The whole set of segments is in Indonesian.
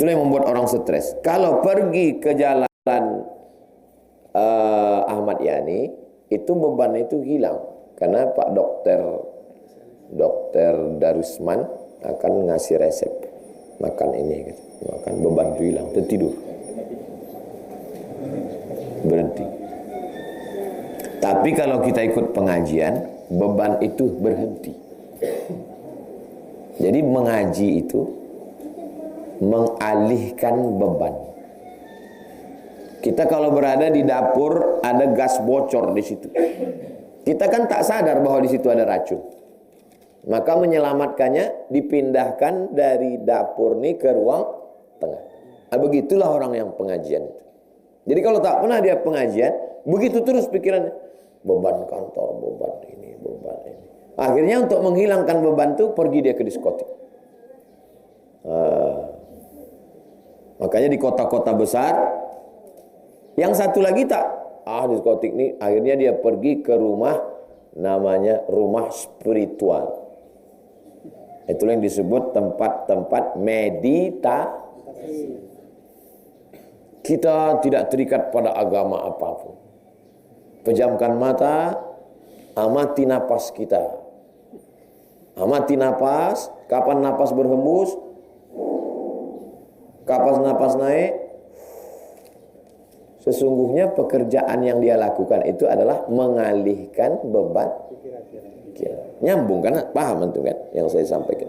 Itulah yang membuat orang stres. Kalau pergi ke jalan Ahmad Yani, itu beban itu hilang. Karena Pak Dokter Darusman akan ngasih resep. Makan ini, gitu. Makan, beban itu hilang, tertidur. Berhenti. Tapi kalau kita ikut pengajian, beban itu berhenti. Jadi mengaji itu mengalihkan beban. Kita kalau berada di dapur, ada gas bocor di situ. Kita kan tak sadar bahwa di situ ada racun. Maka menyelamatkannya dipindahkan dari dapur ini ke ruang tengah. Nah, begitulah orang yang pengajian itu. Jadi kalau tak pernah dia pengajian, begitu terus pikirannya. Beban kantor, beban ini, beban ini. Akhirnya untuk menghilangkan beban itu pergi dia ke diskotik. Makanya di kota-kota besar, yang satu lagi tak, diskotik ini, akhirnya dia pergi ke rumah, namanya rumah spiritual. Itulah yang disebut tempat-tempat meditasi. Kita tidak terikat pada agama apapun. Pejamkan mata, amati napas kita. Amati napas, kapan napas berhembus, kapan napas naik. Sesungguhnya pekerjaan yang dia lakukan itu adalah mengalihkan beban pikiran. Nyambung kan? Paham itu kan yang saya sampaikan?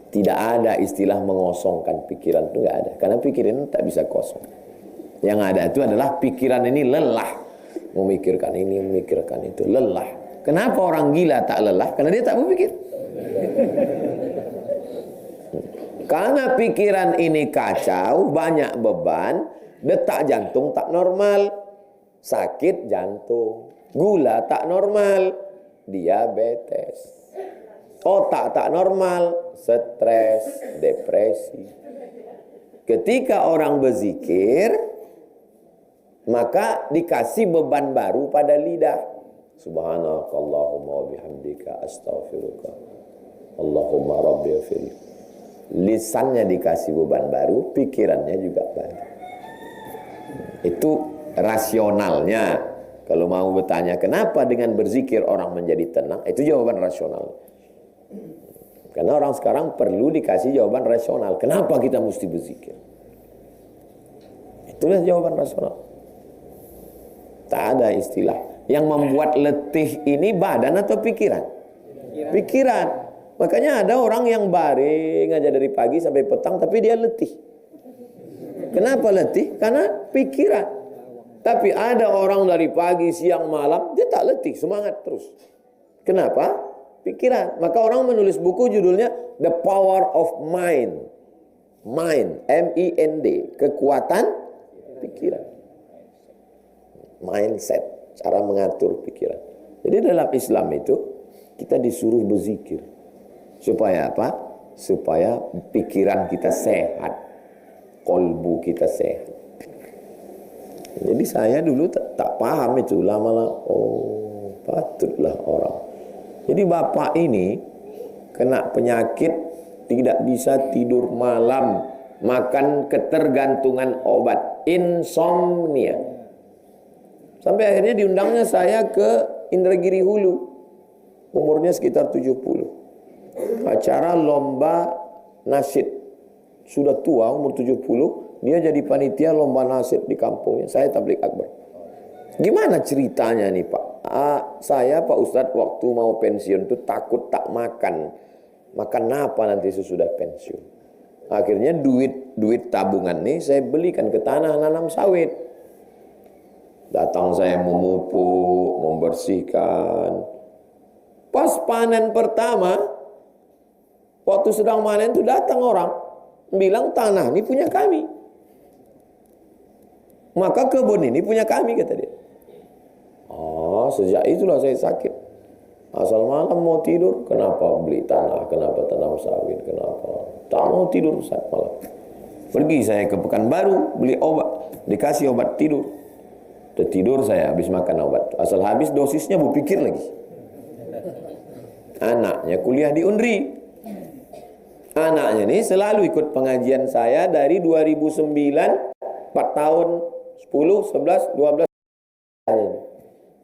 Tidak ada istilah mengosongkan pikiran, itu nggak ada. Karena pikiran tak bisa kosong. Yang ada itu adalah pikiran ini lelah. Memikirkan ini, memikirkan itu, lelah. Kenapa orang gila tak lelah? Karena dia tak berpikir. Karena pikiran ini kacau, banyak beban, detak jantung tak normal, sakit jantung, gula tak normal, diabetes, otak tak normal, stres, depresi. Ketika orang berzikir, maka dikasih beban baru pada lidah. Subhanakallahumma wa bihamdika astaghfiruka. Allahumma rabbighfir. Lisannya dikasih beban baru, pikirannya juga baru. Itu rasionalnya. Kalau mau bertanya kenapa dengan berzikir orang menjadi tenang, itu jawaban rasional. Karena orang sekarang perlu dikasih jawaban rasional. Kenapa kita mesti berzikir? Itulah jawaban rasional. Tak ada istilah. Yang membuat letih ini badan atau pikiran? Pikiran. Makanya ada orang yang baring aja dari pagi sampai petang, tapi dia letih. Kenapa letih? Karena pikiran. Tapi ada orang dari pagi, siang, malam, dia tak letih, semangat terus. Kenapa? Pikiran. Maka orang menulis buku judulnya The Power of Mind. Mind, M-I-N-D, kekuatan pikiran. Mindset, cara mengatur pikiran. Jadi dalam Islam itu kita disuruh berzikir. Supaya apa? Supaya pikiran kita sehat, kolbu kita sehat. Jadi saya dulu tak paham itu, lama-lama patutlah orang. Jadi bapak ini kena penyakit, tidak bisa tidur malam, makan ketergantungan obat, insomnia. Sampai akhirnya diundangnya saya ke Indragiri Hulu. Umurnya sekitar 70. Acara lomba nasyid. Sudah tua, umur 70. Dia jadi panitia lomba nasyid di kampungnya. Saya tabligh akbar. Gimana ceritanya nih Pak? Saya Pak Ustadz waktu mau pensiun itu takut tak makan. Makan apa nanti sesudah pensiun? Akhirnya duit tabungan nih saya belikan ke tanah nanam sawit. Datang saya memupuk, membersihkan. Pas panen pertama, waktu sedang panen itu datang orang, bilang tanah ini punya kami. Maka kebun ini punya kami, kata dia. Sejak itulah saya sakit. Asal malam mau tidur, kenapa beli tanah, kenapa tanam sawit, kenapa? Tak mau tidur saat malam. Pergi saya ke Pekanbaru, beli obat, dikasih obat tidur. Tertidur saya habis makan obat. Asal habis dosisnya berpikir lagi. Anaknya kuliah di Unri. Anaknya ini selalu ikut pengajian saya dari 2009, 4 tahun, 10, 11, 12.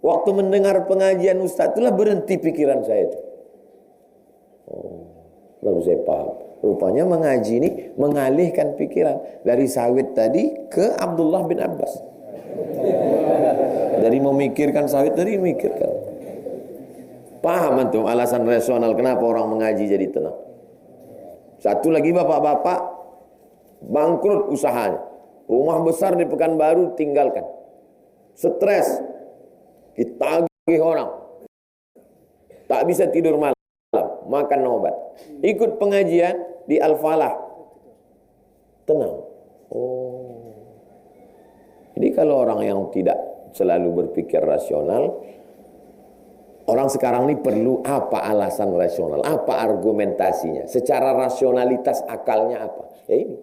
Waktu mendengar pengajian Ustaz itulah berhenti pikiran saya itu. Baru saya paham. Rupanya mengaji ini mengalihkan pikiran dari sawit tadi ke Abdullah bin Abbas. Dari memikirkan sawit tadi memikirkan. Paham antum alasan rasional kenapa orang mengaji jadi tenang. Satu lagi bapak-bapak bangkrut usahanya. Rumah besar di Pekanbaru tinggalkan. Stres. Ditagih orang. Tak bisa tidur malam. Makan obat. Ikut pengajian di Al-Falah. Tenang. Oh. Jadi kalau orang yang tidak selalu berpikir rasional, orang sekarang ini perlu apa alasan rasional? Apa argumentasinya? Secara rasionalitas akalnya apa? Ya ini.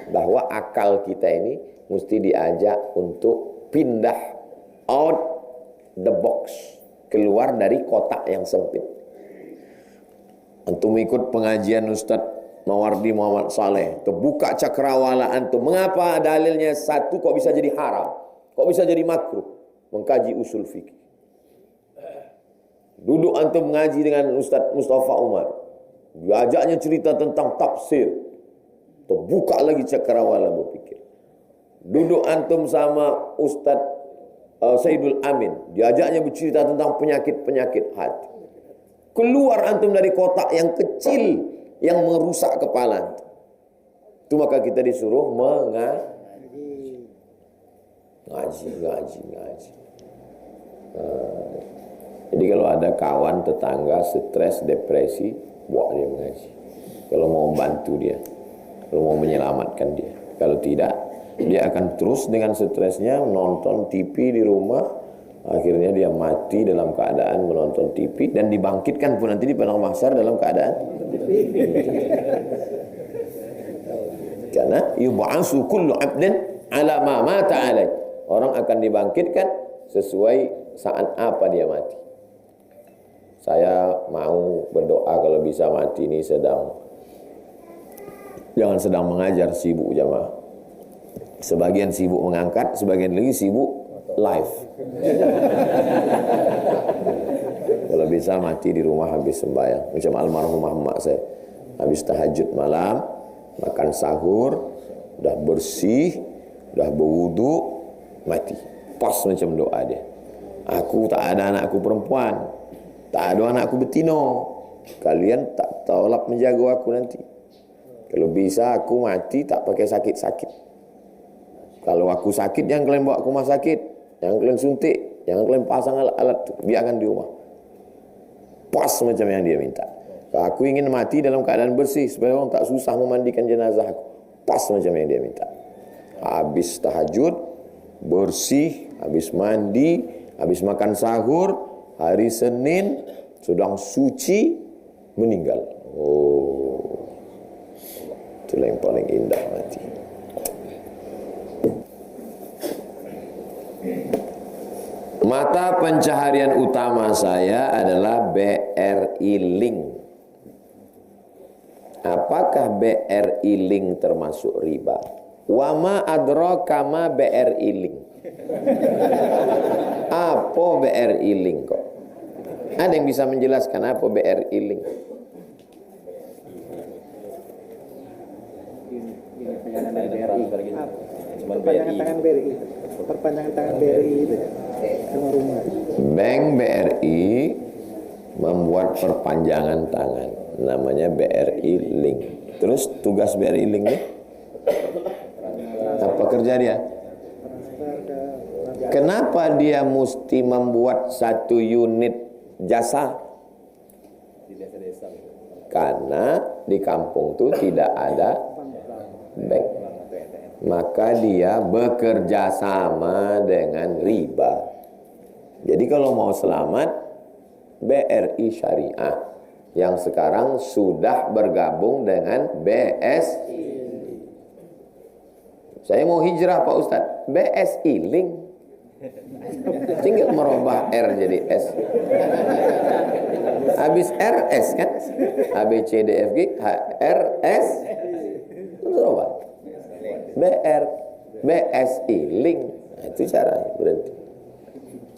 Bahwa akal kita ini mesti diajak untuk pindah out the box. Keluar dari kotak yang sempit. Antum ikut pengajian Ustadz Mawardi Muhammad Saleh. Terbuka cakrawala antum. Mengapa dalilnya satu kok bisa jadi haram? Kok bisa jadi makruh? Mengkaji usul fikih. Duduk antum mengaji dengan Ustadz Mustafa Umar. Diajaknya cerita tentang tafsir. Terbuka lagi cakrawala berpikir. Duduk antum sama Ustadz Sayyidul Amin. Diajaknya bercerita tentang penyakit-penyakit hati. Keluar antum dari kotak yang kecil yang merusak kepala. Itu maka kita disuruh ngaji. Jadi kalau ada kawan tetangga stres, depresi, bawa dia mengaji. Kalau mau bantu dia, kalau mau menyelamatkan dia. Kalau tidak, dia akan terus dengan stresnya menonton TV di rumah. Akhirnya dia mati dalam keadaan menonton TV dan dibangkitkan pun nanti di padang mahsyar dalam keadaan karena yub'atsu kullu 'abdin 'ala ma mata 'alai. Orang akan dibangkitkan sesuai saat apa dia mati. Saya mau berdoa kalau bisa mati ini jangan sedang mengajar, sibuk jamaah. Sebagian sibuk mengangkat, sebagian lagi sibuk live. Kalau bisa mati di rumah habis sembahyang. Macam almarhumah emak saya. Habis tahajud malam, makan sahur, udah bersih, udah berwudu, mati. Pas macam doa dia. Aku tak ada anakku perempuan, tak ada anakku betino. Kalian tak tolak menjaga aku nanti. Kalau bisa aku mati tak pakai sakit-sakit. Kalau aku sakit jangan kalian bawa ke rumah sakit. Jangan kalian suntik, jangan kalian pasang alat-alat, biarkan di rumah. Pas macam yang dia minta. Aku ingin mati dalam keadaan bersih supaya orang tak susah memandikan jenazah aku. Pas macam yang dia minta. Habis tahajud, bersih, habis mandi, habis makan sahur, hari Senin sedang suci, meninggal. Oh, itulah yang paling indah mati. Mata pencaharian utama saya adalah BRI Link. Apakah BRI Link termasuk riba? Wama adraka ma BRI Link. Apa BRI Link kok? Ada yang bisa menjelaskan apa BRI Link? Perpanjangan tangan BRI. Perpanjangan tangan BRI itu. Bank BRI membuat perpanjangan tangan, namanya BRI Link. Terus tugas BRI Link ini apa kerja dia? Kenapa dia mesti membuat satu unit jasa? Karena di kampung itu tidak ada bank. Maka dia bekerja sama dengan riba. Jadi kalau mau selamat, BRI Syariah yang sekarang sudah bergabung dengan BSI. Saya mau hijrah Pak Ustadz, BSI Link. Tinggal merubah R jadi S. Habis R, S kan? A, B, C, D, F, G, H, R, S. Terus apa? BR, BSI, link. Nah, itu caranya, berhenti.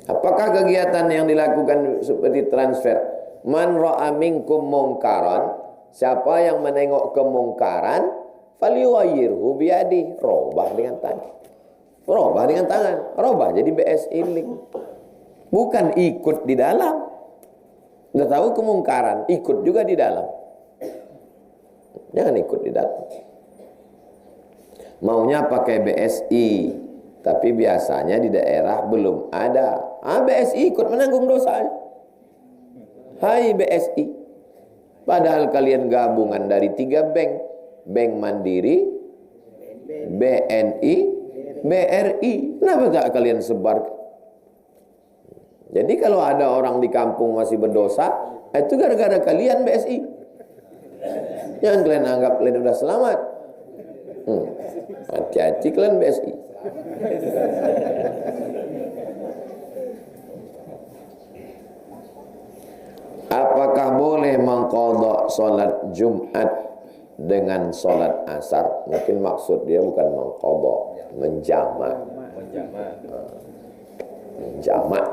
Apakah kegiatan yang dilakukan seperti transfer? Man ra'a minkum mungkaran, siapa yang menengok kemungkaran, falyughayyirhu biyadihi, robah dengan tangan. Robah dengan tangan, robah jadi BSI link. Bukan ikut di dalam. Udah tahu kemungkaran, ikut juga di dalam. Jangan ikut di dalam. Maunya pakai BSI, tapi biasanya di daerah belum ada. BSI ikut menanggung dosanya. Hai BSI, padahal kalian gabungan dari 3 bank. Bank Mandiri, BNI, BRI. Kenapa tak kalian sebar? Jadi kalau ada orang di kampung masih berdosa, itu gara-gara kalian BSI. Jangan kalian anggap kalian sudah selamat. Hati-hati kalian BSI. Apakah boleh mengqadha salat Jumat dengan salat asar? Mungkin maksud dia bukan mengqadha, menjamak. Menjamak.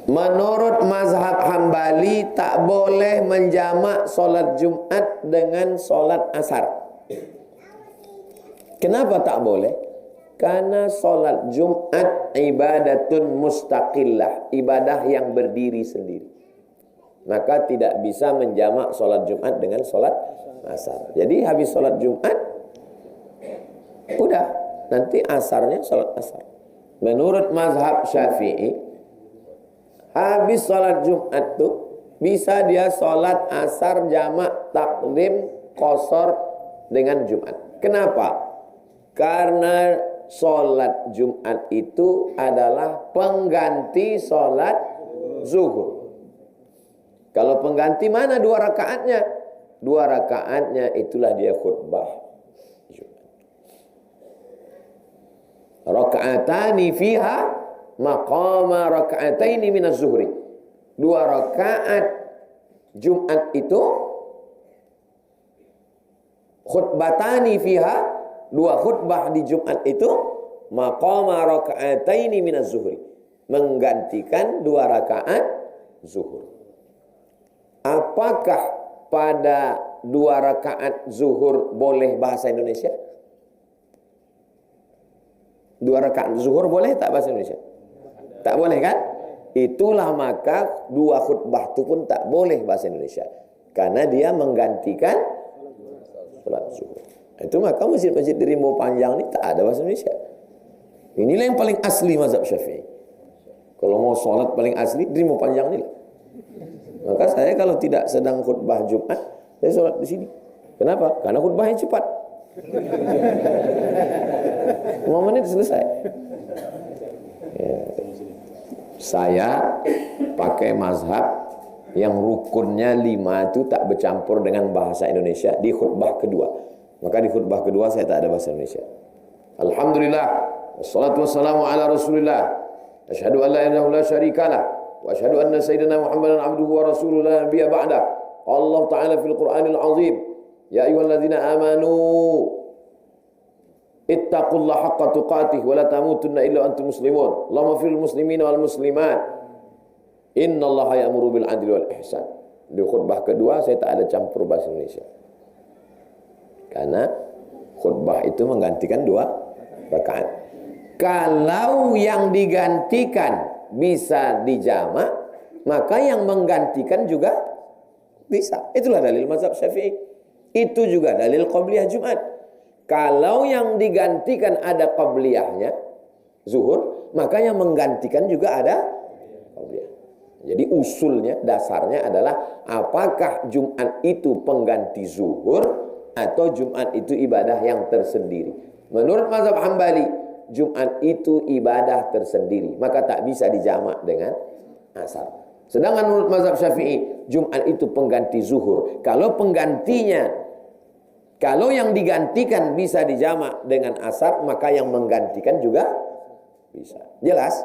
Menurut mazhab Hambali tak boleh menjamak salat Jumat dengan salat asar. Kenapa tak boleh? Karena salat Jumat ibadatun mustaqillah, ibadah yang berdiri sendiri. Maka tidak bisa menjamak salat Jumat dengan salat asar. Jadi habis salat Jumat, udah, nanti asarnya salat asar. Menurut mazhab Syafi'i, habis salat Jumat tuh bisa dia salat asar jamak takdim qasar dengan Jumat. Kenapa? Karena salat Jumat itu adalah pengganti salat zuhur. Kalau pengganti mana 2 rakaatnya? 2 rakaatnya itulah dia khutbah Jumat. Raka'atani fiha maqama raka'ataini minaz zuhri. 2 rakaat Jumat itu khutbatani fiha, 2 khutbah di Jumat itu maqama raka'ataini minaz zuhri, menggantikan 2 rakaat zuhur. Apakah pada 2 rakaat zuhur boleh bahasa Indonesia? 2 rakaat zuhur boleh tak bahasa Indonesia? Tak boleh kan? Itulah maka 2 khutbah itu pun tak boleh bahasa Indonesia. Karena dia menggantikan salat zuhur. Itu maka masjid-masjid di Rimau Panjang ini tak ada bahasa Indonesia. Inilah yang paling asli mazhab Syafi'i. Kalau mau sholat paling asli di Rimau Panjang ini. Maka saya kalau tidak sedang khutbah Jumat, saya sholat di sini. Kenapa? Karena khutbahnya cepat. 5 menit selesai. Ya. Saya pakai mazhab yang rukunnya 5 itu tak bercampur dengan bahasa Indonesia di khutbah kedua. Maka di khutbah kedua saya tak ada bahasa Indonesia. Alhamdulillah, wassalatu wassalamu ala Rasulillah. Asyhadu an la ilaha illallah syarikalah wa asyhadu anna sayyidina Muhammadan abduhu wa rasuluhu la nabiyya ba'dah. Allah Ta'ala fil Qur'anil azim, ya ayyuhalladzina amanu ittaqullaha haqqa tuqatih wa la tamutunna illa antum muslimun. Allahumma fil muslimina wal muslimat. Innallaha ya'muru bil adli wal ihsan. Di khutbah kedua saya tak ada campur bahasa Indonesia. Karena khutbah itu menggantikan 2 rakaat. Kalau yang digantikan bisa dijamak, maka yang menggantikan juga bisa. Itulah dalil mazhab Syafi'i. Itu juga dalil qabliyah Jumat. Kalau yang digantikan ada qabliyahnya, zuhur, maka yang menggantikan juga ada qabliyah. Jadi usulnya, dasarnya adalah apakah Jumat itu pengganti zuhur atau Jumat itu ibadah yang tersendiri. Menurut mazhab Hambali, Jumat itu ibadah tersendiri, maka tak bisa dijamak dengan asar. Sedangkan menurut mazhab Syafi'i, Jumat itu pengganti zuhur. Kalau penggantinya Kalau yang digantikan bisa dijamak dengan asar, maka yang menggantikan juga bisa. Jelas?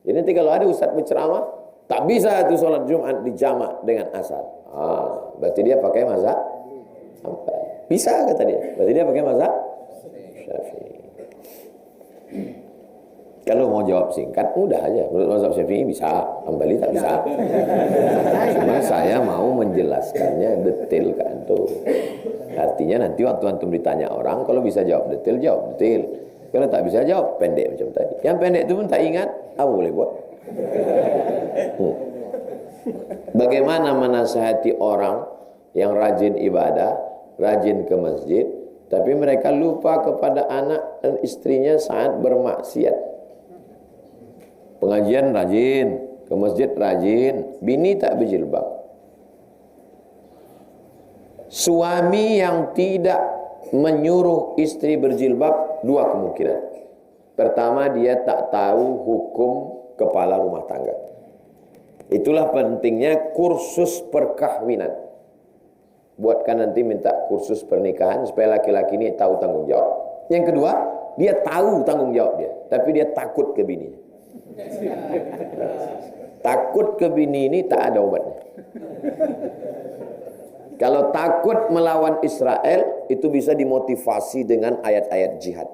Jadi nanti kalau ada ustaz berceramah, tak bisa itu sholat Jumat dijamak dengan asar. Berarti dia pakai mazhab Hambali. Bisa kata dia. Berarti dia pakai mazhab Syafi'i. Kalau mau jawab singkat, mudah aja. Menurut mazhab Syafi'i bisa, Hambali tak bisa. Cuma saya mau menjelaskannya detail ke antum. Artinya nanti waktu antum ditanya orang, kalau bisa jawab detail, jawab detail. Kalau tak bisa jawab pendek macam tadi. Yang pendek itu pun tak ingat, apa boleh buat? Bagaimana menasihati orang yang rajin ibadah, rajin ke masjid, tapi mereka lupa kepada anak dan istrinya saat bermaksiat. Pengajian rajin, ke masjid rajin, bini tak berjilbab. Suami yang tidak menyuruh istri berjilbab, dua kemungkinan. Pertama, dia tak tahu hukum kepala rumah tangga. Itulah pentingnya kursus perkahwinan. Buatkan nanti minta kursus pernikahan supaya laki-laki ini tahu tanggung jawab. Yang kedua, dia tahu tanggung jawab dia, tapi dia takut ke bininya. Takut ke bini ini tak ada obatnya. Kalau takut melawan Israel, itu bisa dimotivasi dengan ayat-ayat jihad.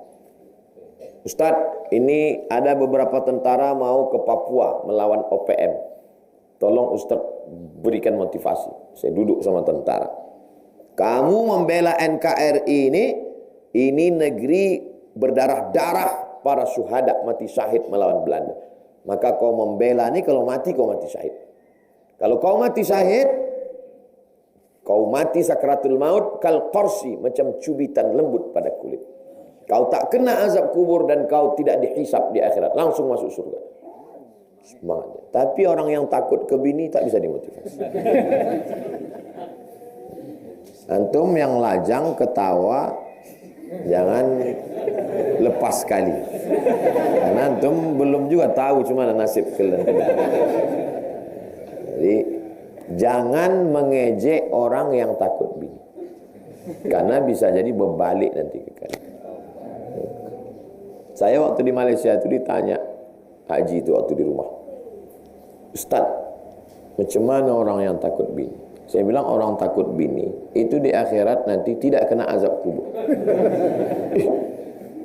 Ustaz, ini ada beberapa tentara mau ke Papua melawan OPM. Tolong Ustaz berikan motivasi. Saya duduk sama tentara. Kamu membela NKRI ini negeri berdarah-darah para syuhada mati syahid melawan Belanda. Maka kau membela ini, kalau mati kau mati syahid. Kalau kau mati syahid, kau mati sakratul maut kal qarsi, macam cubitan lembut pada kulit. Kau tak kena azab kubur dan kau tidak dihisap di akhirat, langsung masuk surga. Semangatnya. Tapi orang yang takut ke bini tak bisa dimotivasi. Antum yang lajang ketawa jangan lepas sekali. Karena antum belum juga tahu cuma nasib kalian. Jadi jangan mengejek orang yang takut bini. Karena bisa jadi berbalik nanti ke kalian. Saya waktu di Malaysia itu ditanya haji itu waktu di rumah, Ustaz, macam mana orang yang takut bini? Saya bilang orang takut bini itu di akhirat nanti tidak kena azab kubur.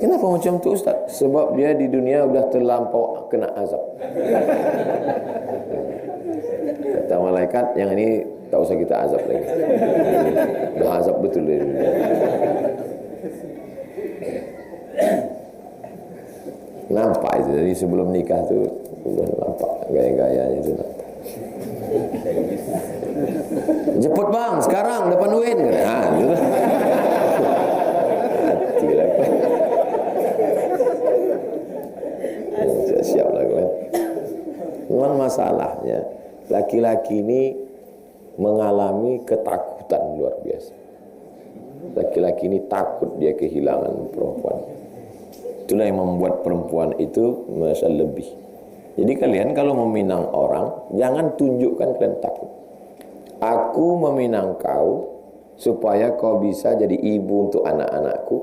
Kenapa macam tu Ustaz? Sebab dia di dunia sudah terlampau kena azab. Kata malaikat, yang ini tak usah kita azab lagi. Dah azab betul di dunia. Nampak itu, jadi sebelum nikah tu sudah nampak gaya-gayanya itu nampak. Jemput bang, sekarang depan UIN. Gitu. Hati lah. Siap lah kan. Memang masalahnya laki-laki ini mengalami ketakutan luar biasa. Laki-laki ini takut dia kehilangan perempuan. Itulah yang membuat perempuan itu merasa lebih. Jadi kalian kalau meminang orang, jangan tunjukkan kalian takut. Aku meminang kau supaya kau bisa jadi ibu untuk anak-anakku,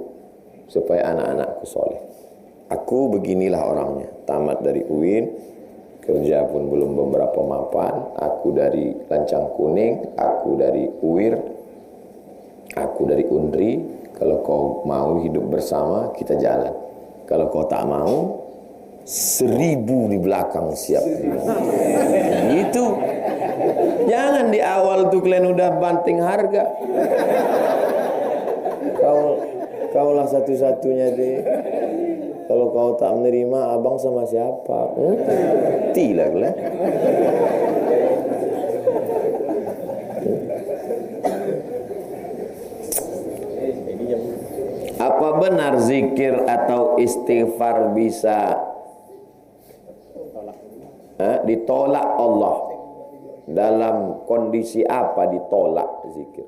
supaya anak-anakku soleh. Aku beginilah orangnya, tamat dari UIN, kerja pun belum beberapa mapan, aku dari Lancang Kuning, aku dari UIR, aku dari UNRI. Kalau kau mau hidup bersama, kita jalan. Kalau kau tak mau, 1000 di belakang siap. Gitu. Jangan di awal tuh kalian udah banting harga. Kaulah satu-satunya deh. Kalau kau tak menerima, abang sama siapa? Tidak lah. Apa benar zikir atau istighfar bisa ditolak Allah? Dalam kondisi apa ditolak zikir?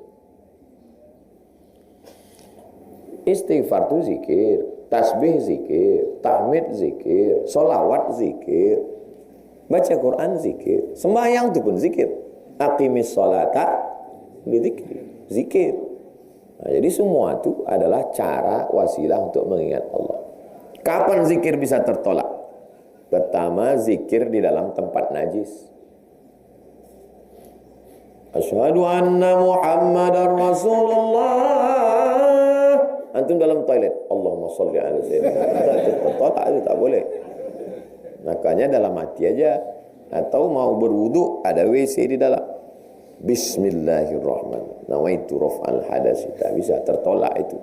Istighfar itu zikir, tasbih zikir, tahmid zikir, solawat zikir, baca Quran zikir, sembahyang itu pun zikir. Aqimis sholata li dzikri, zikir. Nah, jadi semua itu adalah cara wasilah untuk mengingat Allah. Kapan zikir bisa tertolak? Pertama, zikir di dalam tempat najis. Asyhadu anna Muhammadar Rasulullah. Antum dalam toilet, Allahumma sholli ala sayyidina. Tertolak itu tak boleh. Makanya dalam hati aja. Atau mau berwudu ada WC di dalam. Bismillahirrahmanirrahim. Nawaitu raf'al hadas. Tak bisa, tertolak itu.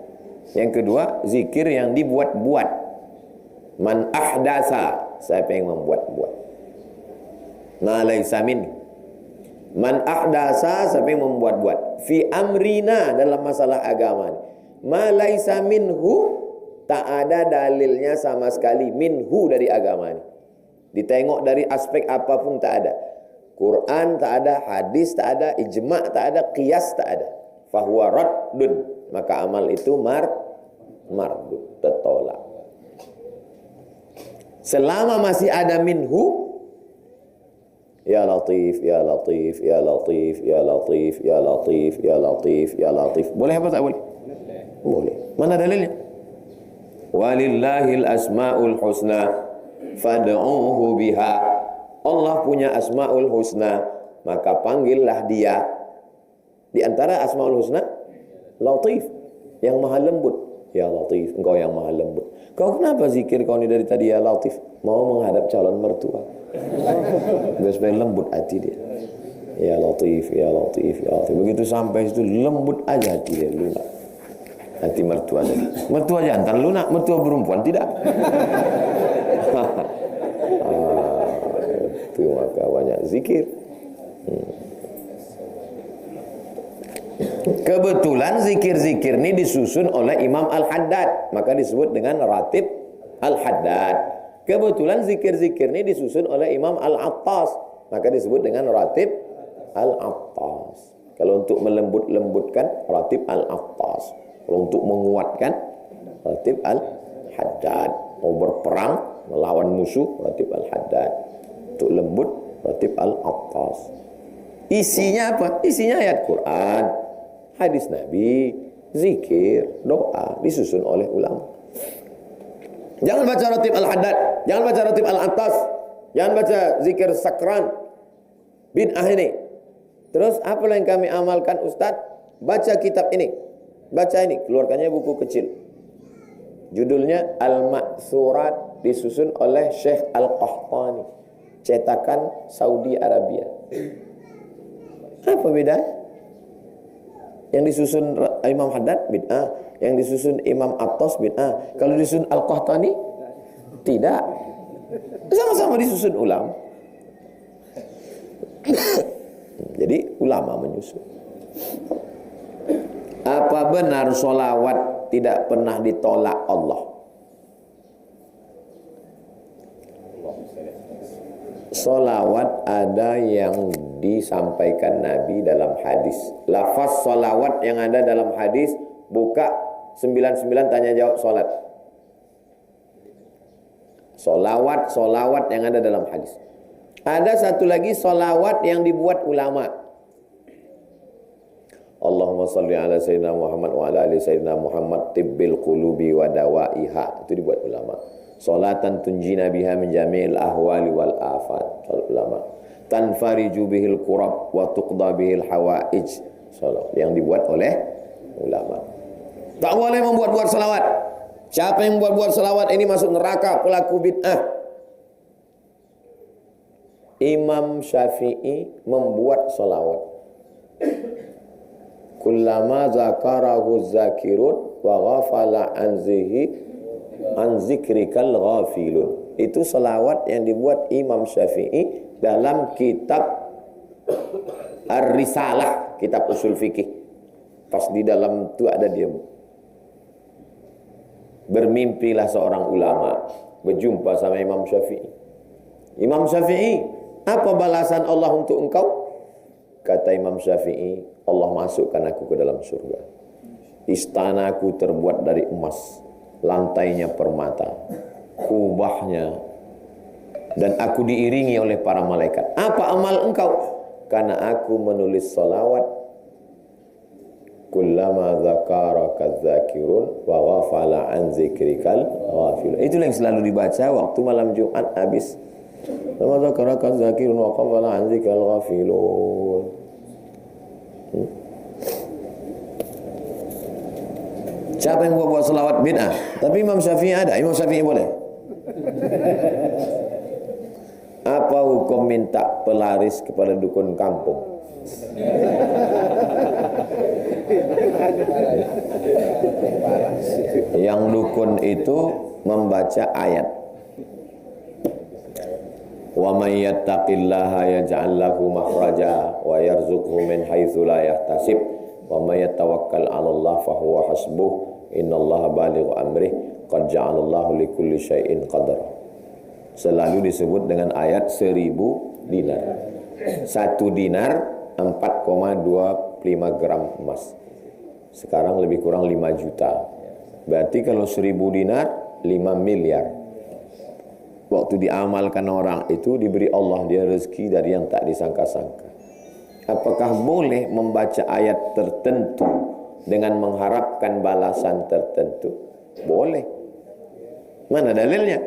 Yang kedua, zikir yang dibuat-buat. Man ahdasa, siapa yang membuat-buat. Ma laisa min. Man ahdasa, siapa yang membuat-buat. Fi amrina, dalam masalah agama. Ma laisa minhu, tak ada dalilnya sama sekali. Minhu, dari agama ini. Ditengok dari aspek apapun tak ada. Quran tak ada, hadis tak ada, ijma' tak ada, qiyas tak ada. Fahuwa raddun, maka amal itu mardud, tertolak. Selama masih ada minhu, ya latif, ya latif, ya latif, ya latif, ya latif, ya latif, ya latif. Boleh apa tak boleh? Boleh. Mana dalilnya? Walillahil asma'ul husna fad'uhu biha. Allah punya asma'ul husna, maka panggillah dia. Di antara asma'ul husna, Latif, yang maha lembut. Ya Latif, engkau yang maha lembut. Kau kenapa zikir kau ini dari tadi ya Latif? Mau menghadap calon mertua. Biar supaya lembut hati dia. Ya Latif, ya Latif, ya Latif. Begitu sampai situ lembut aja hati dia, lunak. Hati mertua tadi. Mertua jantan lunak, mertua perempuan tidak. Itu maka banyak zikir. Kebetulan zikir-zikir ini disusun oleh Imam Al-Haddad, maka disebut dengan Ratib Al-Haddad. Kebetulan zikir-zikir ini disusun oleh Imam Al-Attas, maka disebut dengan Ratib Al-Attas. Kalau untuk melembut-lembutkan, Ratib Al-Attas. Kalau untuk menguatkan, Ratib Al-Haddad. Mau berperang, melawan musuh, Ratib Al-Haddad. Untuk lembut, Ratib Al-Attas. Isinya apa? Isinya ayat Quran, hadis Nabi, zikir, doa, disusun oleh ulama. Jangan baca Ratib Al-Haddad, jangan baca Ratib Al-Attas, jangan baca zikir sakran, bid'ah ini. Terus apa yang kami amalkan Ustaz? Baca kitab ini, baca ini, keluarkannya buku kecil. Judulnya Al-Ma'thurat, disusun oleh Syekh Al-Qahtani, cetakan Saudi Arabia. Apa beda? Yang disusun Imam Haddad bid'ah, yang disusun Imam Attas bid'ah. Kalau disusun Al-Qahtani tidak. Sama-sama disusun ulama. Jadi ulama menyusun. Apa benar sholawat tidak pernah ditolak Allah? Sholawat ada yang disampaikan Nabi dalam hadis. Lafaz sholawat yang ada dalam hadis, buka 99 tanya jawab sholat. Sholawat yang ada dalam hadis. Ada satu lagi sholawat yang dibuat ulama. Allahumma salli ala sayyidina Muhammad wa ala ali sayyidina Muhammad tibbil qulubi wa dawaiha. Itu dibuat ulama. Salatan tunjina biha min jami'il ahwali wal afat. Ulama. Tanfariju bihil qurab wa tuqda bihil hawaij. Salat yang dibuat oleh ulama. Tak boleh membuat-buat salawat. Siapa yang membuat-buat salawat ini masuk neraka, pelaku bid'ah. Imam Syafi'i membuat salawat. Kullama zakarahu zakirun wa ghafala an zikrikal ghafilun. Itu salawat yang dibuat Imam Syafi'i dalam kitab Ar-Risalah, kitab usul fikih. Pas di dalam itu ada dia. Bermimpilah seorang ulama berjumpa sama Imam Syafi'i. Imam Syafi'i, apa balasan Allah untuk engkau? Kata Imam Syafi'i, Allah masukkan aku ke dalam surga. Istanaku terbuat dari emas, lantainya permata, kubahnya, dan aku diiringi oleh para malaikat. Apa amal engkau? Karena aku menulis salawat kullama dzakaraka dzakirun wa ghafala an dzikrikal ghafilun. Itu yang selalu dibaca waktu malam Jumat habis. Kullama dzakaraka dzakirun wa ghafala an dzikrikal ghafilun. Siapa yang buat selawat bid'ah? Tapi Imam Syafi'i ada. Imam Syafi'i boleh. Apa hukum minta pelaris kepada dukun kampung? Yang dukun itu membaca ayat. Wa may yattaqillaha yaj'al lahu makhraja wa yarzuqhu min haitsu la yahtasib wa may yatawakkal 'ala Allah fa huwa hasbuh innallaha balighu amrih qad ja'alallahu likulli syai'in qadara. Selalu disebut dengan ayat 1000 dinar. 1 dinar 4,25 gram emas. Sekarang lebih kurang 5 juta. Berarti kalau 1000 dinar 5 miliar. Waktu diamalkan orang itu diberi Allah dia rezeki dari yang tak disangka-sangka. Apakah boleh membaca ayat tertentu dengan mengharapkan balasan tertentu? Boleh. Mana dalilnya?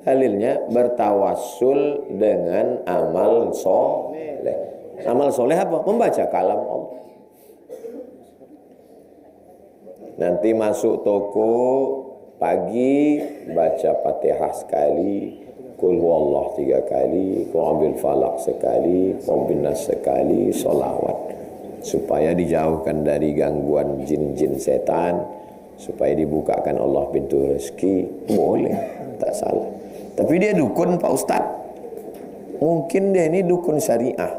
Dalilnya bertawassul dengan amal soleh. Amal soleh apa? Membaca kalam Allah. Nanti masuk toko pagi baca Fatihah sekali, Qul huwallah 3 kali, Qul bil falaq sekali, Qul bin nas sekali, sholawat supaya dijauhkan dari gangguan jin-jin setan, supaya dibukakan Allah pintu rezeki. Boleh, tak salah. Tapi dia dukun Pak Ustadz. Mungkin dia ini dukun syariah.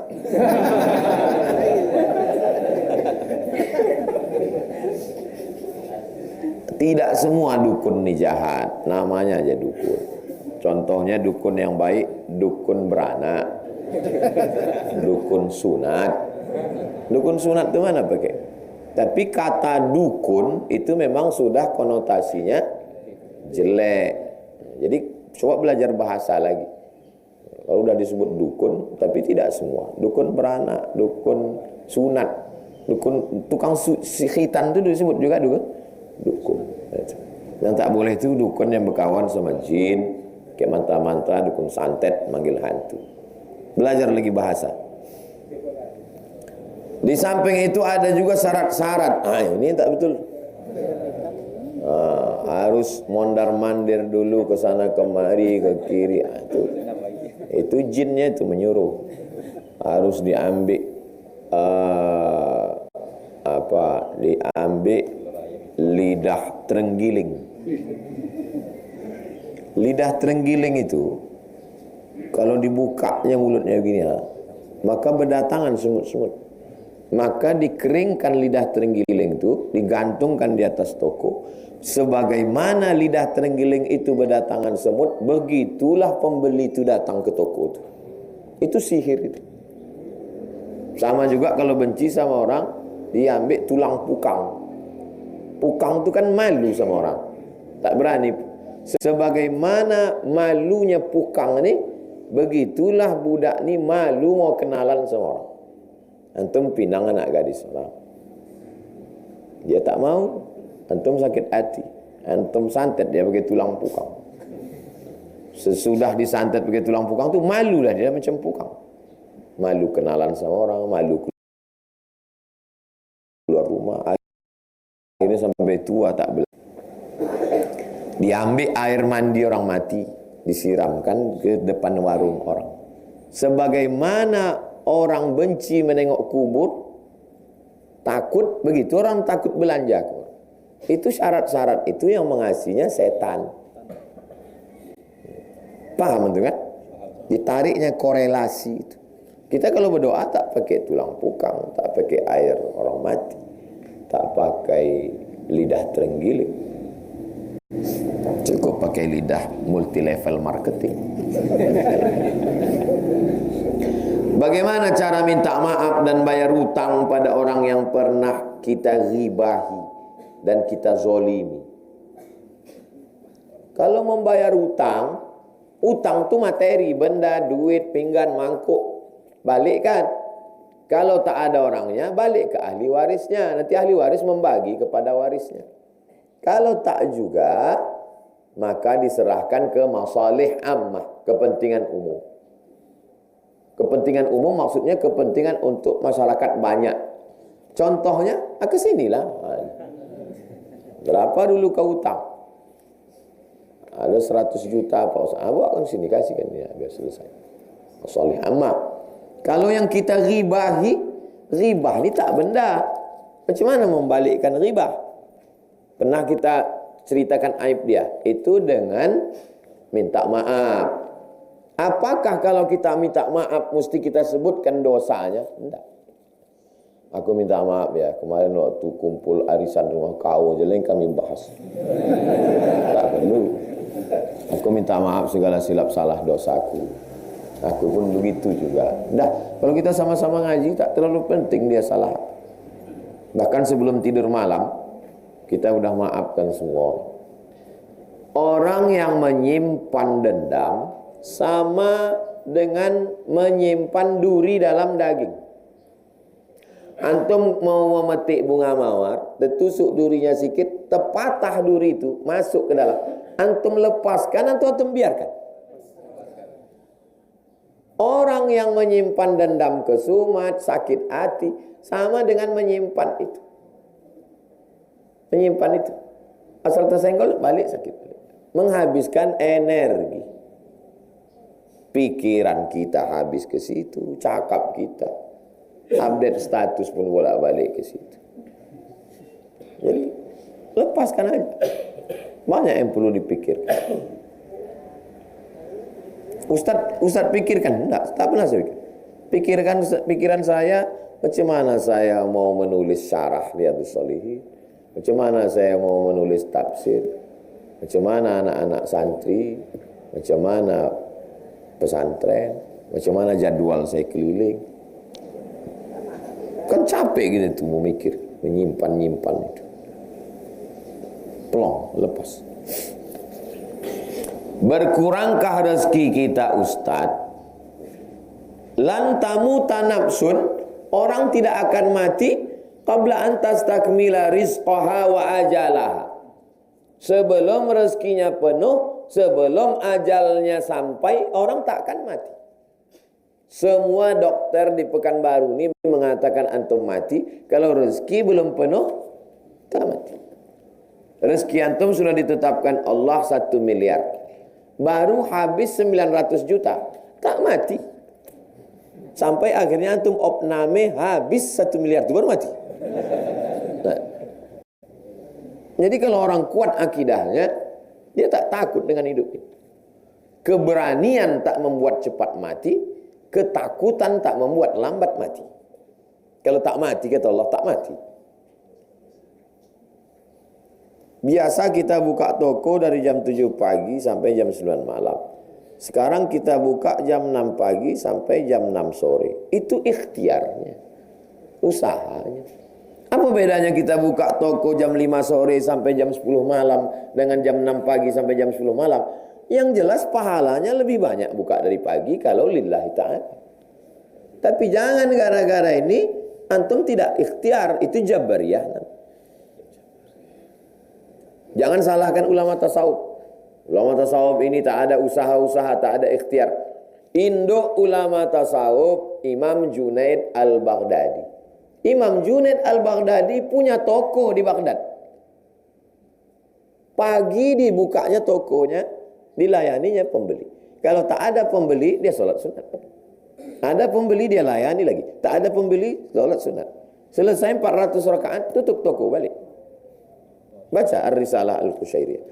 Tidak semua dukun ini jahat, namanya aja dukun. Contohnya dukun yang baik, dukun beranak, dukun sunat. Dukun sunat itu mana pakai? Tapi kata dukun itu memang sudah konotasinya jelek. Jadi coba belajar bahasa lagi. Kalau udah disebut dukun, tapi tidak semua. Dukun beranak, dukun sunat, dukun tukang khitan itu disebut juga dukun. Yang tak boleh itu dukun yang berkawan sama jin, kayak mantra-mantra, dukun santet, manggil hantu. Belajar lagi bahasa. Di samping itu ada juga syarat-syarat. Ini tak betul. Harus mondar-mandir dulu ke sana kemari, ke kiri. Itu jinnya itu menyuruh. Harus diambil diambil lidah terenggiling. Lidah terenggiling itu kalau dibukanya mulutnya begini, maka berdatangan semut-semut. Maka dikeringkan lidah terenggiling itu, digantungkan di atas toko. Sebagaimana lidah terenggiling itu berdatangan semut, begitulah pembeli itu datang ke toko itu. Itu sihir itu. Sama juga kalau benci sama orang, diambil tulang pukang. Pukang itu kan malu sama orang, tak berani. Sebagaimana malunya pukang ini, begitulah budak ini malu mau kenalan sama orang. Antum pinang anak gadis orang, dia tak mau. Antum sakit hati, antum santet dia pakai tulang pukang. Sesudah disantet pakai tulang pukang tu malu lah dia macam pukang. Malu kenalan sama orang, malu keluar rumah. Akhirnya sampai tua tak boleh. Diambil air mandi orang mati, disiramkan ke depan warung orang. Sebagaimana orang benci menengok kubur, takut, begitu orang takut belanja. Itu syarat-syarat itu yang mengasihnya setan. Paham itu kan? Ditariknya korelasi itu. Kita kalau berdoa tak pakai tulang pukang, tak pakai air orang mati, tak pakai lidah terenggiling, cukup pakai lidah multi level marketing. Bagaimana cara minta maaf dan bayar hutang pada orang yang pernah kita ghibahi dan kita zolimi? Kalau membayar hutang, utang itu materi, benda, duit, pinggan, mangkuk, balik kan? Kalau tak ada orangnya, balik ke ahli warisnya. Nanti ahli waris membagi kepada warisnya. Kalau tak juga, maka diserahkan ke masalih ammah, kepentingan umum. Kepentingan umum maksudnya kepentingan untuk masyarakat banyak. Contohnya, ke sinilah. Berapa dulu kau utang? Ada 100 juta Pak Ustaz. Bawa kan sini, kasihkan dia biar selesai. Masalih ammah. Kalau yang kita ribahi, ribah ni tak benda. Macam mana membalikkan ribah? Pernah kita ceritakan aib dia. Itu dengan minta maaf. Apakah kalau kita minta maaf mesti kita sebutkan dosanya? Tidak. Aku minta maaf ya. Kemarin waktu kumpul arisan rumah kau je lain kami bahas. Tak perlu. Aku minta maaf segala silap salah dosaku. Aku pun begitu juga. Dah, kalau kita sama-sama ngaji tak terlalu penting dia salah. Bahkan sebelum tidur malam kita udah maafkan semua. Orang yang menyimpan dendam sama dengan menyimpan duri dalam daging. Antum mau memetik bunga mawar, tertusuk durinya sikit, terpatah duri itu masuk ke dalam. Antum lepaskan atau antum biarkan? Orang yang menyimpan dendam kesumat, sakit hati, sama dengan menyimpan itu. Menyimpan itu. Asal tersenggol, balik sakit. Menghabiskan energi. Pikiran kita habis ke situ, cakap kita. Update status pun bolak-balik ke situ. Jadi, lepaskan aja. Banyak yang perlu dipikirkan. Ustaz pikirkan, tak pernah saya pikir. Pikiran saya, macam mana saya mau menulis syarah Riyadhus Shalihin, macam mana saya mau menulis tafsir, macam mana anak-anak santri, macam mana pesantren, macam mana jadwal saya keliling. Kan capek gitu tuh memikir, menyimpan itu. Plong, lepas. Berkurangkah rezeki kita Ustaz? Lan tamuta nafsun, orang tidak akan mati qabla an tastakmila rizqaha wa ajalaha. Sebelum rezekinya penuh, sebelum ajalnya sampai, orang tak akan mati. Semua dokter di Pekanbaru ini mengatakan antum mati kalau rezeki belum penuh, tak mati. Rezeki antum sudah ditetapkan Allah 1 miliar. Baru habis 900 juta, tak mati. Sampai akhirnya antum opname habis 1 miliar itu baru mati. Nah. Jadi kalau orang kuat akidahnya, dia tak takut dengan hidup ini. Keberanian tak membuat cepat mati, ketakutan tak membuat lambat mati. Kalau tak mati, kata Allah, tak mati. Biasa kita buka toko dari jam 7 pagi sampai jam 9 malam. Sekarang kita buka jam 6 pagi sampai jam 6 sore. Itu ikhtiarnya, usahanya. Apa bedanya kita buka toko jam 5 sore sampai jam 10 malam dengan jam 6 pagi sampai jam 10 malam? Yang jelas pahalanya lebih banyak buka dari pagi kalau lillahi ta'ala. Tapi jangan gara-gara ini antum tidak ikhtiar, itu jabariyah. Jangan salahkan ulama tasawuf. Ulama tasawuf ini tak ada usaha-usaha, tak ada ikhtiar. Induk ulama tasawuf Imam Junaid Al-Baghdadi. Imam Junaid Al-Baghdadi punya toko di Baghdad. Pagi dibukanya tokonya, dilayaninya pembeli. Kalau tak ada pembeli, dia sholat sunat. Ada pembeli, dia layani lagi. Tak ada pembeli, sholat sunat. Selesai 400 rakaat, tutup toko balik. Baca Ar-Risalah Al-Qushairiyah.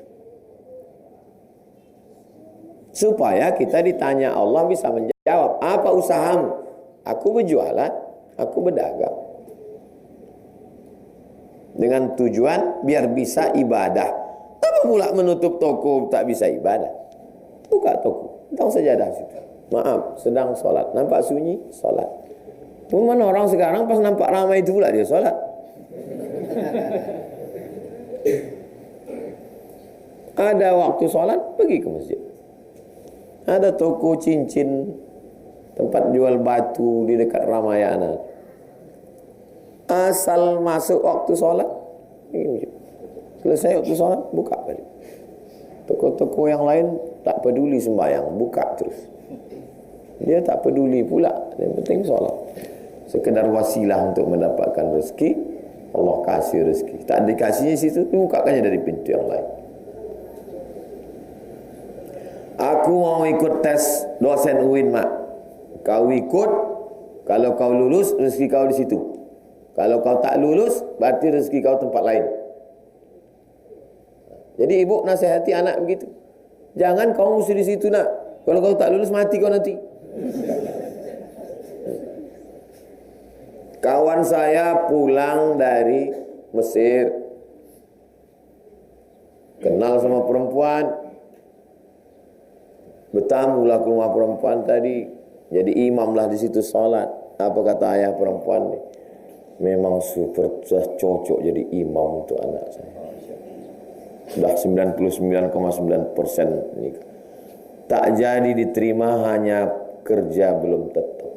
Supaya kita ditanya Allah bisa menjawab, apa usahamu? Aku berjualan, aku berdagang. Dengan tujuan biar bisa ibadah. Apa pula menutup toko tak bisa ibadah? Buka toko, tahu sajadah situ. Maaf, sedang sholat. Nampak sunyi, sholat. Cuma orang sekarang pas nampak ramai itu pula dia sholat. Ada waktu sholat, pergi ke masjid. Ada toko cincin, tempat jual batu di dekat Ramayana. Asal masuk waktu sholat, selesai waktu sholat, buka balik. Toko-toko yang lain tak peduli sembahyang, buka terus. Dia tak peduli pula, yang penting sholat. Sekedar wasilah untuk mendapatkan rezeki, Allah kasih rezeki. Tak dikasihnya situ, bukakannya dari pintu yang lain. Aku mau ikut tes dosen UIN, Mak. Kau ikut, kalau kau lulus, rezeki kau di situ. Kalau kau tak lulus, berarti rezeki kau tempat lain. Jadi ibu nasihati anak begitu. Jangan kau mesti di situ, nak. Kalau kau tak lulus, mati kau nanti. Kawan saya pulang dari Mesir, kenal sama perempuan, bertamulah ke rumah perempuan tadi, jadi imam lah di situ sholat. Apa kata ayah perempuan nih? Memang super cocok jadi imam untuk anak saya. Sudah 99,9% nikah. Tak jadi diterima, hanya kerja belum tetap.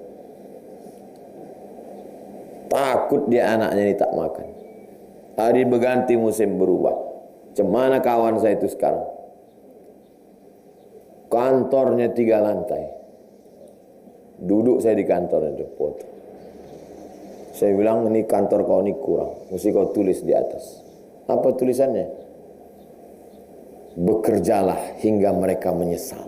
Takut dia anaknya ini tak makan. Hari berganti, musim berubah. Cemana kawan saya itu sekarang? Kantornya 3 lantai. Duduk saya di kantor itu foto. Saya bilang, ini kantor kau ini kurang, mesti kau tulis di atas. Apa tulisannya? Bekerjalah hingga mereka menyesal.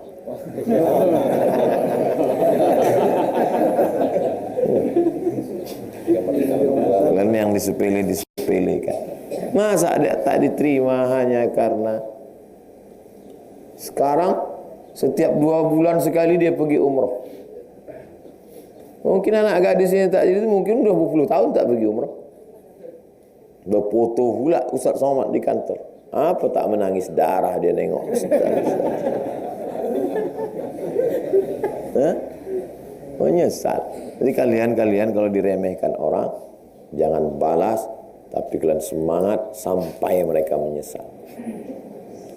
Kan yang disepelekan. Masa dia tak diterima hanya karena sekarang setiap 2 bulan sekali dia pergi umroh. Mungkin anak gadisnya tak jadi, mungkin udah 20 tahun tak pergi umroh. Berfoto pula Ustaz Somad di kantor. Apa tak menangis darah dia nengok Ustaz. Menyesal. Jadi kalian kalau diremehkan orang, jangan balas, tapi kalian semangat sampai mereka menyesal.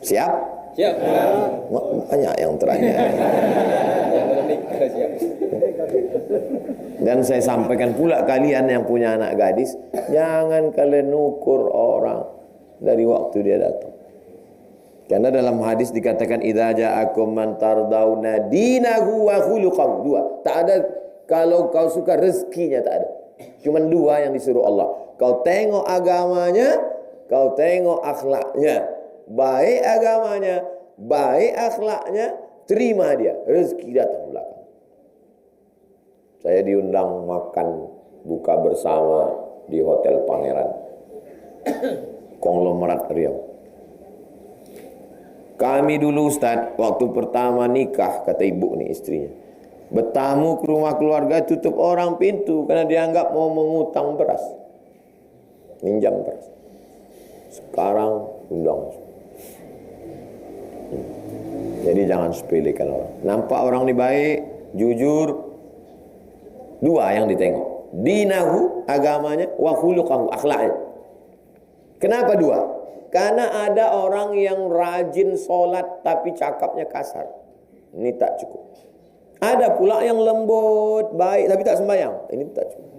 Siap? Siap. Banyak yang teranya. Dan saya sampaikan pula kalian yang punya anak gadis, jangan kalian ukur orang dari waktu dia datang. Karena dalam hadis dikatakan idza ja'akum man tardawna dinahu wa khuluquhu. 2. Tak ada kalau kau suka rezekinya, tak ada. Cuma 2 yang disuruh Allah. Kau tengok agamanya, kau tengok akhlaknya. Baik agamanya, baik akhlaknya, terima dia. Rezeki datang belakang. Saya diundang makan buka bersama di Hotel Pangeran Konglomerat Riau. Kami dulu Ustaz, waktu pertama nikah, kata ibu nih istrinya, bertamu ke rumah keluarga, tutup orang pintu karena dianggap mau mengutang beras, minjam beras. Sekarang undang. Jadi jangan sepelekan orang. Nampak orang ini baik, jujur. 2 yang ditengok. Dinahu, agamanya, wa khuluquhu, akhlaknya. Kenapa 2? Karena ada orang yang rajin sholat tapi cakapnya kasar. Ini tak cukup. Ada pula yang lembut, baik tapi tak sembahyang. Ini tak cukup.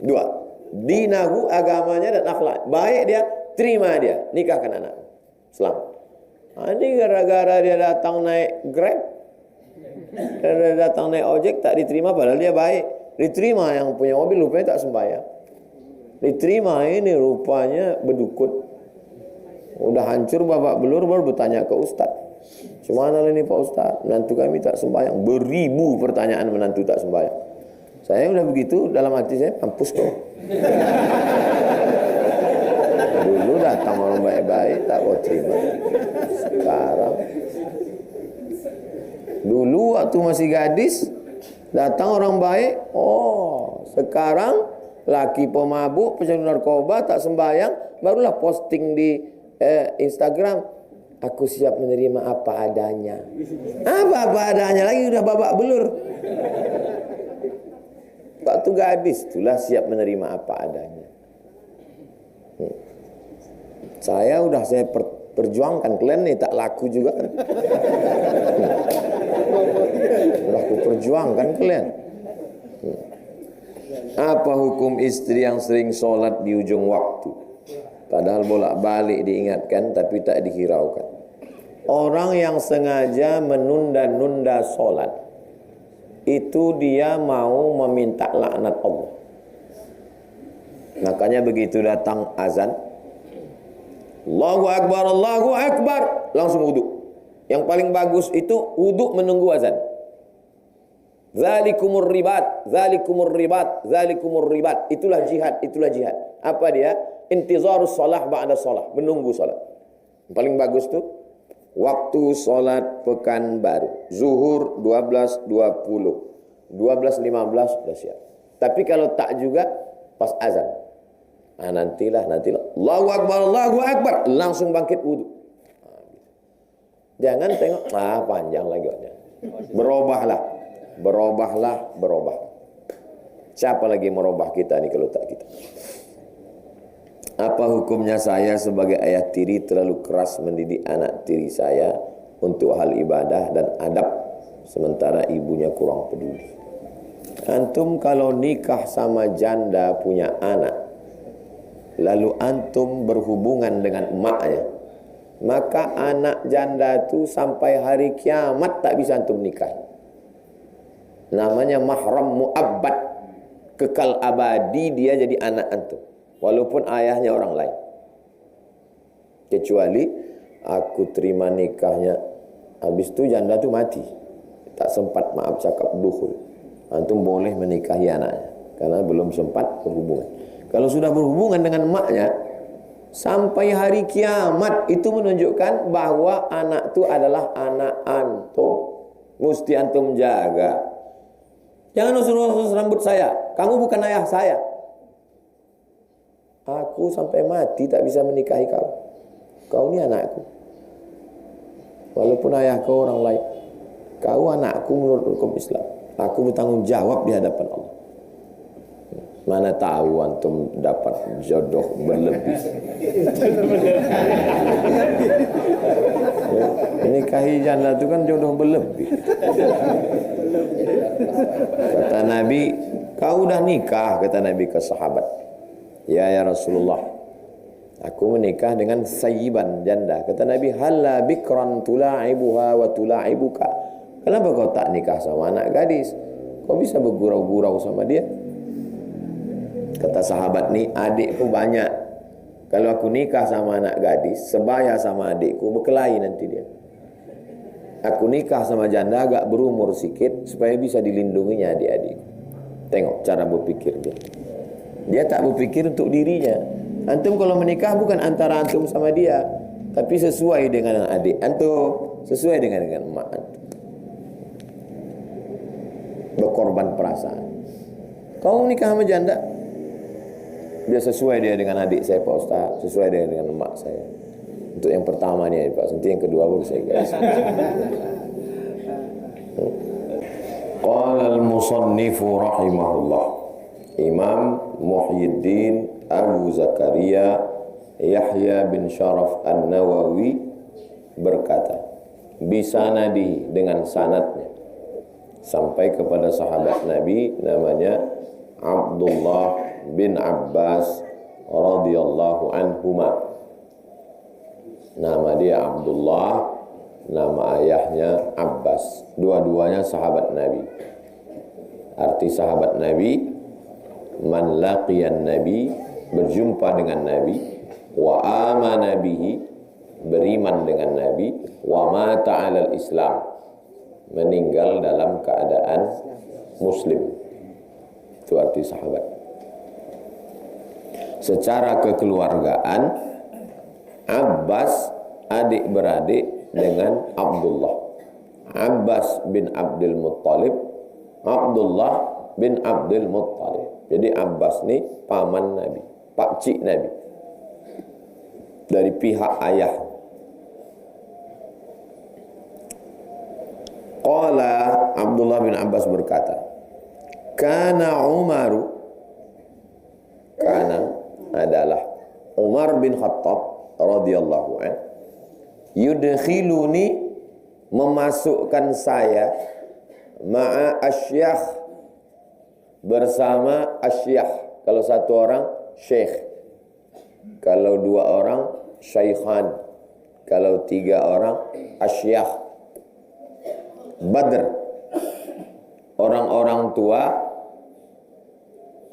2. Dinahu, agamanya dan akhlak. Baik dia, terima dia, nikahkan anak. Selamat. Ini gara-gara dia datang naik Grab, dia datang naik ojek, tak diterima padahal dia baik. Diterima yang punya mobil, rupanya tak sembahyang. Diterima ini rupanya berdukun. Udah hancur babak belur, baru bertanya ke Ustaz. Gimana ini Pak Ustaz? Menantu kami tak sembahyang. Beribu pertanyaan menantu tak sembahyang. Saya udah begitu, dalam hati saya, mampus kau. Dulu datang orang baik-baik, tak mau terima. Sekarang, dulu waktu masih gadis, datang orang baik. Oh, sekarang laki pemabuk, pecandu narkoba, tak sembahyang, barulah posting di Instagram. Aku siap menerima apa adanya. Apa adanya lagi, udah babak belur. Waktu gadis itulah siap menerima apa adanya. Saya perjuangkan, kalian nih tak laku juga kan. Udah aku perjuangkan kalian. Apa hukum istri yang sering sholat di ujung waktu? Padahal bolak-balik diingatkan tapi tak dihiraukan. Orang yang sengaja menunda-nunda sholat, itu dia mau meminta laknat Allah. Makanya begitu datang azan, Allahu Akbar, langsung wudhu. Yang paling bagus itu wudhu menunggu azan. Zalikumur ribat. Itulah jihad. Apa dia? Intizarus shalah ba'da shalah, menunggu salat. Yang paling bagus tuh waktu salat pekan baru. Zuhur 12.20. 12.15 sudah siap. Tapi kalau tak juga pas azan. Nah, nantilah. Allahu Akbar, langsung bangkit wudu. Jangan tengok, panjang lagi waktunya. Berubahlah. Siapa lagi merubah kita nih kalau tak kita? Apa hukumnya saya sebagai ayah tiri terlalu keras mendidik anak tiri saya untuk hal ibadah dan adab, sementara ibunya kurang peduli? Antum kalau nikah sama janda punya anak, lalu antum berhubungan dengan emaknya, maka anak janda itu sampai hari kiamat tak bisa antum nikah. Namanya mahram mu'abbad, kekal abadi dia jadi anak antum, walaupun ayahnya orang lain. Kecuali aku terima nikahnya, habis itu janda itu mati, tak sempat maaf cakap dukhul, antum boleh menikahi anaknya karena belum sempat berhubungan. Kalau sudah berhubungan dengan emaknya sampai hari kiamat, itu menunjukkan bahwa anak itu adalah anak antum, mesti antum jaga. Jangan urus rambut saya, kamu bukan ayah saya. Aku sampai mati tak bisa menikahi kau. Kau ini anakku, walaupun ayah kau orang lain. Kau anakku menurut hukum Islam. Aku bertanggung jawab di hadapan Allah. Mana tahu antum dapat jodoh berlebih. Nikahi janda itu kan jodoh berlebih. Kata Nabi, kau udah nikah? Kata Nabi ke sahabat. Ya Rasulullah, aku menikah dengan sayyiban, janda. Kata Nabi, halla bikran tula'ibuha wa tula'ibuka. Kenapa kau tak nikah sama anak gadis? Kau bisa bergurau-gurau sama dia. Kata sahabat nih, adikku banyak. Kalau aku nikah sama anak gadis, sebaya sama adikku, berkelahi nanti dia. Aku nikah sama janda agak berumur sikit supaya bisa dilindunginya adik-adik. Tengok cara berpikir dia. Dia tak berpikir untuk dirinya. Antum kalau menikah bukan antara antum sama dia, tapi sesuai dengan adik antum, sesuai dengan emak antum. Berkorban perasaan. Kau nikah sama janda, dia sesuai dia dengan adik saya Pak Ustaz, sesuai dengan emak saya. Untuk yang pertama nih Pak, nanti yang kedua baru saya kasih. Qala al-musannifu rahimahullah, Imam Muhyiddin Abu Zakaria Yahya bin Sharaf An-Nawawi berkata, bisanadi, dengan sanadnya sampai kepada sahabat Nabi namanya Abdullah bin Abbas radhiyallahu anhuma. Nama dia Abdullah, nama ayahnya Abbas. Dua-duanya sahabat Nabi. Arti sahabat Nabi, man laqiyan Nabi, berjumpa dengan Nabi, wa amana bihi, beriman dengan Nabi, wa mata 'alal Islam, meninggal dalam keadaan muslim. Itu arti sahabat. Secara kekeluargaan, Abbas adik beradik dengan Abdullah. Abbas bin Abdul Muttalib, Abdullah bin Abdul Muttalib. Jadi Abbas ni paman Nabi, pakcik Nabi, dari pihak ayah. Qala Abdullah bin Abbas berkata, Kana Umaru, kana adalah Umar bin Khattab radhiyallahu anhu, yudkhiluni, memasukkan saya, ma'a asyakh, bersama asyah. Kalau satu orang syekh, kalau dua orang syaikhan, kalau tiga orang asyah. Badr, orang-orang tua,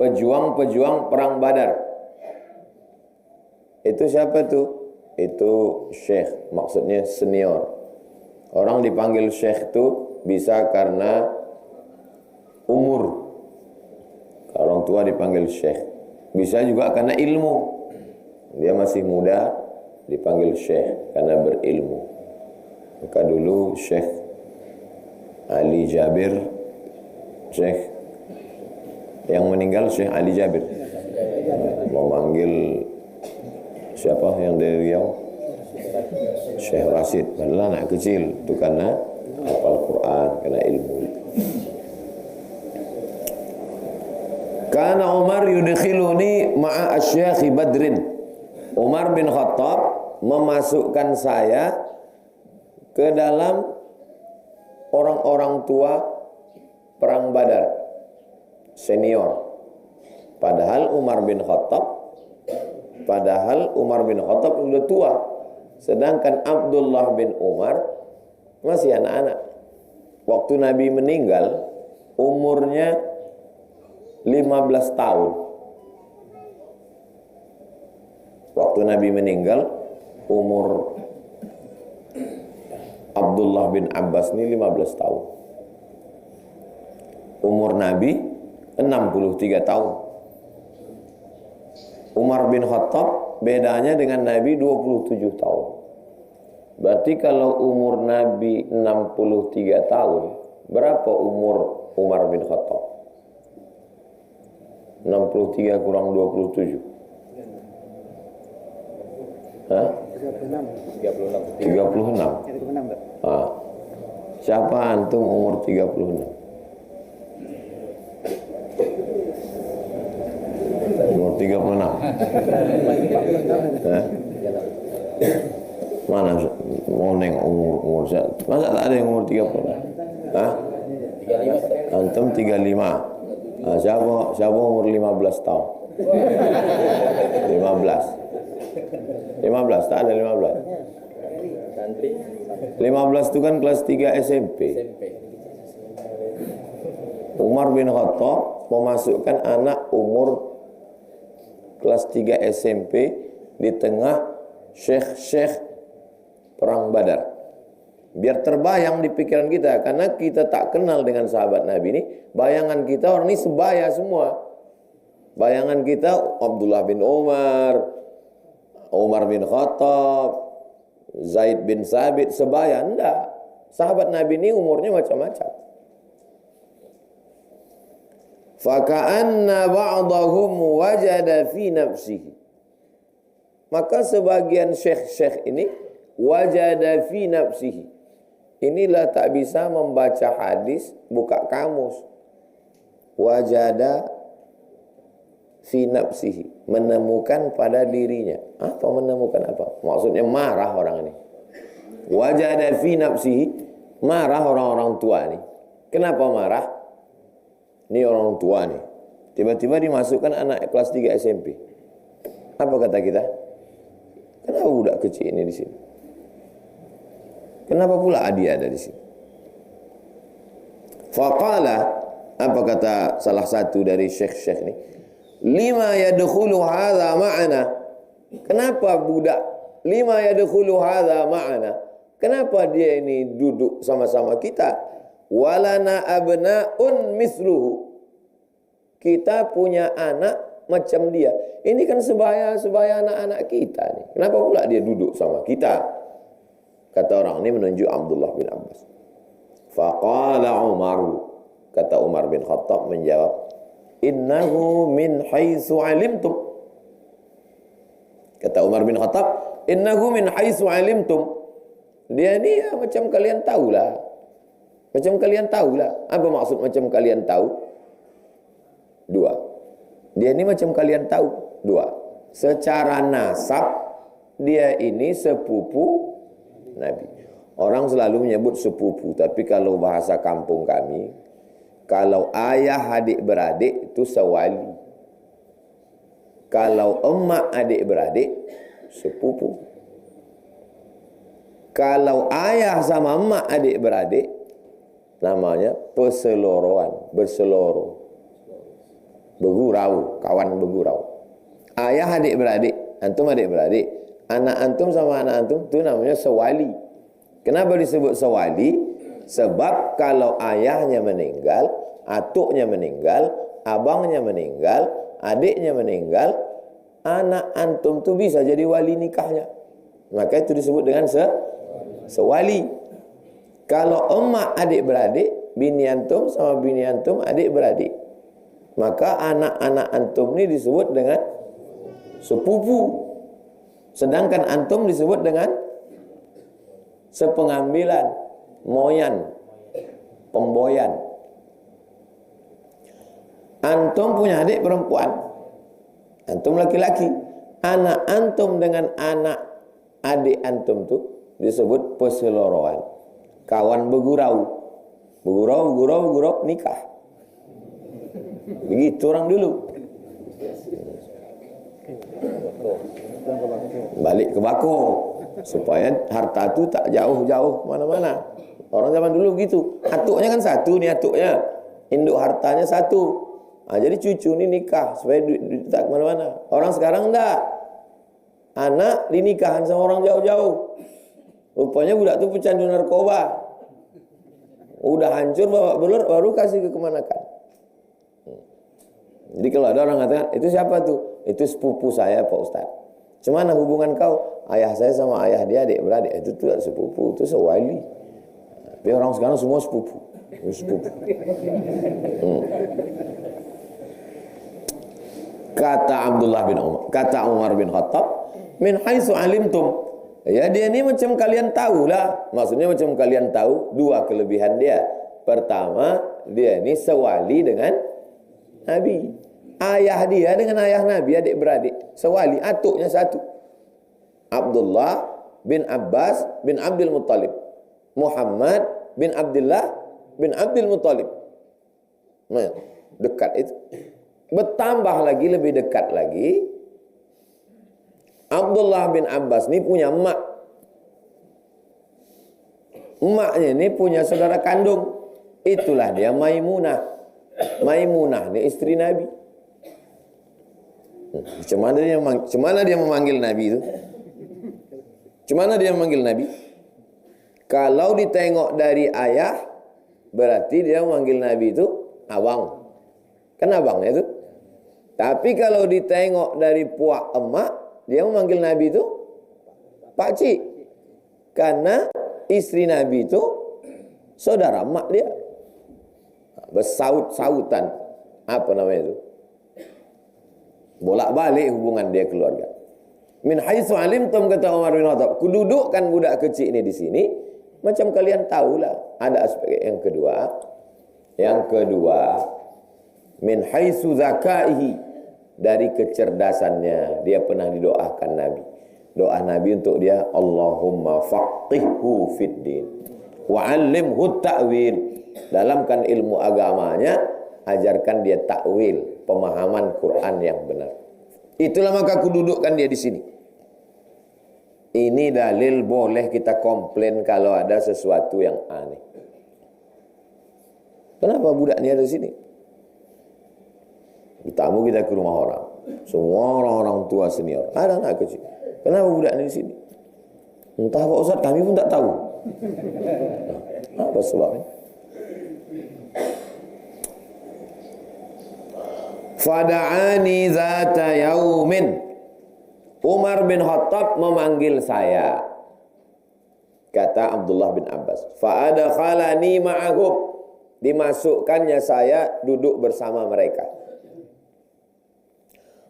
pejuang-pejuang perang Badar. Itu siapa tuh? Itu syekh, maksudnya senior. Orang dipanggil syekh tuh bisa karena umur. Orang tua dipanggil syekh. Bisa juga karena ilmu. Dia masih muda, dipanggil syekh karena berilmu. Maka dulu Syekh Ali Jabir, Syekh yang meninggal Syekh Ali Jabir, memanggil siapa yang dari Riau? Syekh Rasid. Padahal anak kecil itu karena hafal Quran, karena ilmu. Karena Umar yudkhiluni ma'a asyakhi Badrin. Umar bin Khattab memasukkan saya ke dalam orang-orang tua perang Badar, senior. Padahal Umar bin Khattab sudah tua. Sedangkan Abdullah bin Umar masih anak-anak. Waktu Nabi meninggal umurnya 15 tahun. Waktu Nabi meninggal umur Abdullah bin Abbas ini 15 tahun. Umur Nabi 63 tahun. Umar bin Khattab bedanya dengan Nabi 27 tahun. Berarti kalau umur Nabi 63 tahun, berapa umur Umar bin Khattab? 63 kurang 27. Hah? 36. Ah. Siapa antum umur 36? Umur 36. Hah? Mana mau nengok umur saya? Masa tak ada yang umur 36? Hah? Antum 35. Nah, siapa umur 15 tahun? 15 tak ada 15. 15 itu kan kelas 3 SMP. Umar bin Khattab memasukkan anak umur kelas 3 SMP di tengah syekh-syekh perang Badar. Biar terbayang di pikiran kita, karena kita tak kenal dengan sahabat Nabi ini, bayangan kita orang ini sebaya semua. Bayangan kita Abdullah bin Umar, Umar bin Khattab, Zaid bin Sabit, sebaya. Enggak. Sahabat Nabi ini umurnya macam-macam. Faka'anna ba'dahum wajada fi nafsihi. Maka sebagian syekh-syekh ini wajada fi nafsihi. Inilah tak bisa membaca hadis, buka kamus. Wajada fi nafsihi, menemukan pada dirinya. Apa menemukan apa? Maksudnya marah orang ini. Wajada fi nafsihi, marah orang-orang tua ini. Kenapa marah? Ini orang tua nih. Tiba-tiba dimasukkan anak kelas 3 SMP. Apa kata kita? Kenapa budak kecil ini di sini? Kenapa pula dia ada di sini? Faqala, apa kata salah satu dari syekh-syekh ini? Lima yadkhulu hadza ma'ana. Kenapa budak? Lima yadkhulu hadza ma'ana. Kenapa dia ini duduk sama-sama kita? Walana abna'un misluhu. Kita punya anak macam dia. Ini kan sebaya anak-anak kita nih. Kenapa pula dia duduk sama kita? Kata orang ini menunjuk Abdullah bin Abbas. Faqala Umar, kata Umar bin Khattab menjawab, innahu min haitsu alimtum. Kata Umar bin Khattab, innahu min haitsu alimtum. Dia ni ya, macam kalian tahulah. Macam kalian tahulah. Apa maksud macam kalian tahu? Dua. Dia ini macam kalian tahu. Dua. Secara nasab, dia ini sepupu Nabi. Orang selalu menyebut sepupu, tapi kalau bahasa kampung kami, Kalau ayah adik-beradik itu sewali. Kalau emak adik-beradik sepupu. Kalau ayah sama emak adik-beradik namanya perseloroan, berseloro. Bergurau, kawan bergurau. Ayah adik-beradik, antum adik-beradik. Anak antum sama anak antum itu namanya sewali. Kenapa disebut sewali? Sebab kalau ayahnya meninggal, atuknya meninggal, abangnya meninggal, adiknya meninggal, anak antum itu bisa jadi wali nikahnya. Maka itu disebut dengan sewali. Kalau emak adik-beradik, bini antum sama bini antum adik-beradik, maka anak-anak antum ini disebut dengan sepupu. Sedangkan antum disebut dengan sepengambilan, moyan, pemboyan. Antum punya adik perempuan, antum laki-laki. Anak antum dengan anak adik antum tuh disebut perseloroan, kawan bergurau. Bergurau, nikah. Begitu orang dulu. Balik ke bako supaya harta itu tak jauh-jauh mana-mana. Orang zaman dulu gitu. Atuknya kan satu nih atuknya, induk hartanya satu. Nah, jadi cucu ini nikah supaya duit tak kemana-mana. Orang sekarang enggak. Anak dinikahan sama orang jauh-jauh. Rupanya budak itu pecandu narkoba. Udah hancur bawa belur baru kasih ke kemanakan. Jadi kalau ada orang katakan, itu siapa tuh? Itu sepupu saya Pak Ustaz. Cemana hubungan kau? Ayah saya sama ayah dia adik-beradik. Itu tuh sepupu, itu sewali. Tapi orang sekarang semua sepupu. Kata Abdullah bin Umar, kata Umar bin Khattab, min haitsu alimtum. Ya dia ini macam kalian tahulah. Maksudnya macam kalian tahu dua kelebihan dia. Pertama, dia ini sewali dengan Nabi. Ayah dia dengan ayah Nabi adik-beradik. Sewali, atuknya satu. Abdullah bin Abbas bin Abdul Muttalib. Muhammad bin Abdullah bin Abdul Muttalib. Nah, dekat itu. Bertambah lagi, lebih dekat lagi. Abdullah bin Abbas ini punya emak. Emaknya ini punya saudara kandung. Itulah dia Maimunah. Maimunah ini istri Nabi. Cemana dia memanggil Nabi itu? Cemana dia memanggil Nabi? Kalau ditengok dari ayah, berarti dia memanggil Nabi itu abang. Kan abangnya itu. Tapi kalau ditengok dari puak emak, dia memanggil Nabi itu pakcik. Karena istri Nabi itu saudara emak dia. Bersaut-sautan. Apa namanya itu? Bolak-balik hubungan dia keluarga. Min haitsu alimtum, kata Umar bin Khattab, kududukkan budak kecil ini di sini macam kalian tahulah. Ada aspek yang kedua. Yang kedua, min haitsu zakaihi, dari kecerdasannya dia pernah didoakan Nabi. Doa Nabi untuk dia, Allahumma faqihhu fid din wa 'allimhu ta'wil. Dalamkan ilmu agamanya, ajarkan dia takwil, pemahaman Quran yang benar. Itulah maka aku dudukkan dia di sini. Ini dalil boleh kita komplain kalau ada sesuatu yang aneh. Kenapa budak ini ada di sini? Bertamu kita ke rumah orang, semua orang-orang tua senior, ada anak kecil. Kenapa budak ini di sini? Entah Pak Ustaz, kami pun tak tahu. Apa sebabnya? Fada'ani zata yaumin. Umar bin Khattab memanggil saya. Kata Abdullah bin Abbas. Fa'adakhalani ma'ahum. Dimasukkannya saya duduk bersama mereka.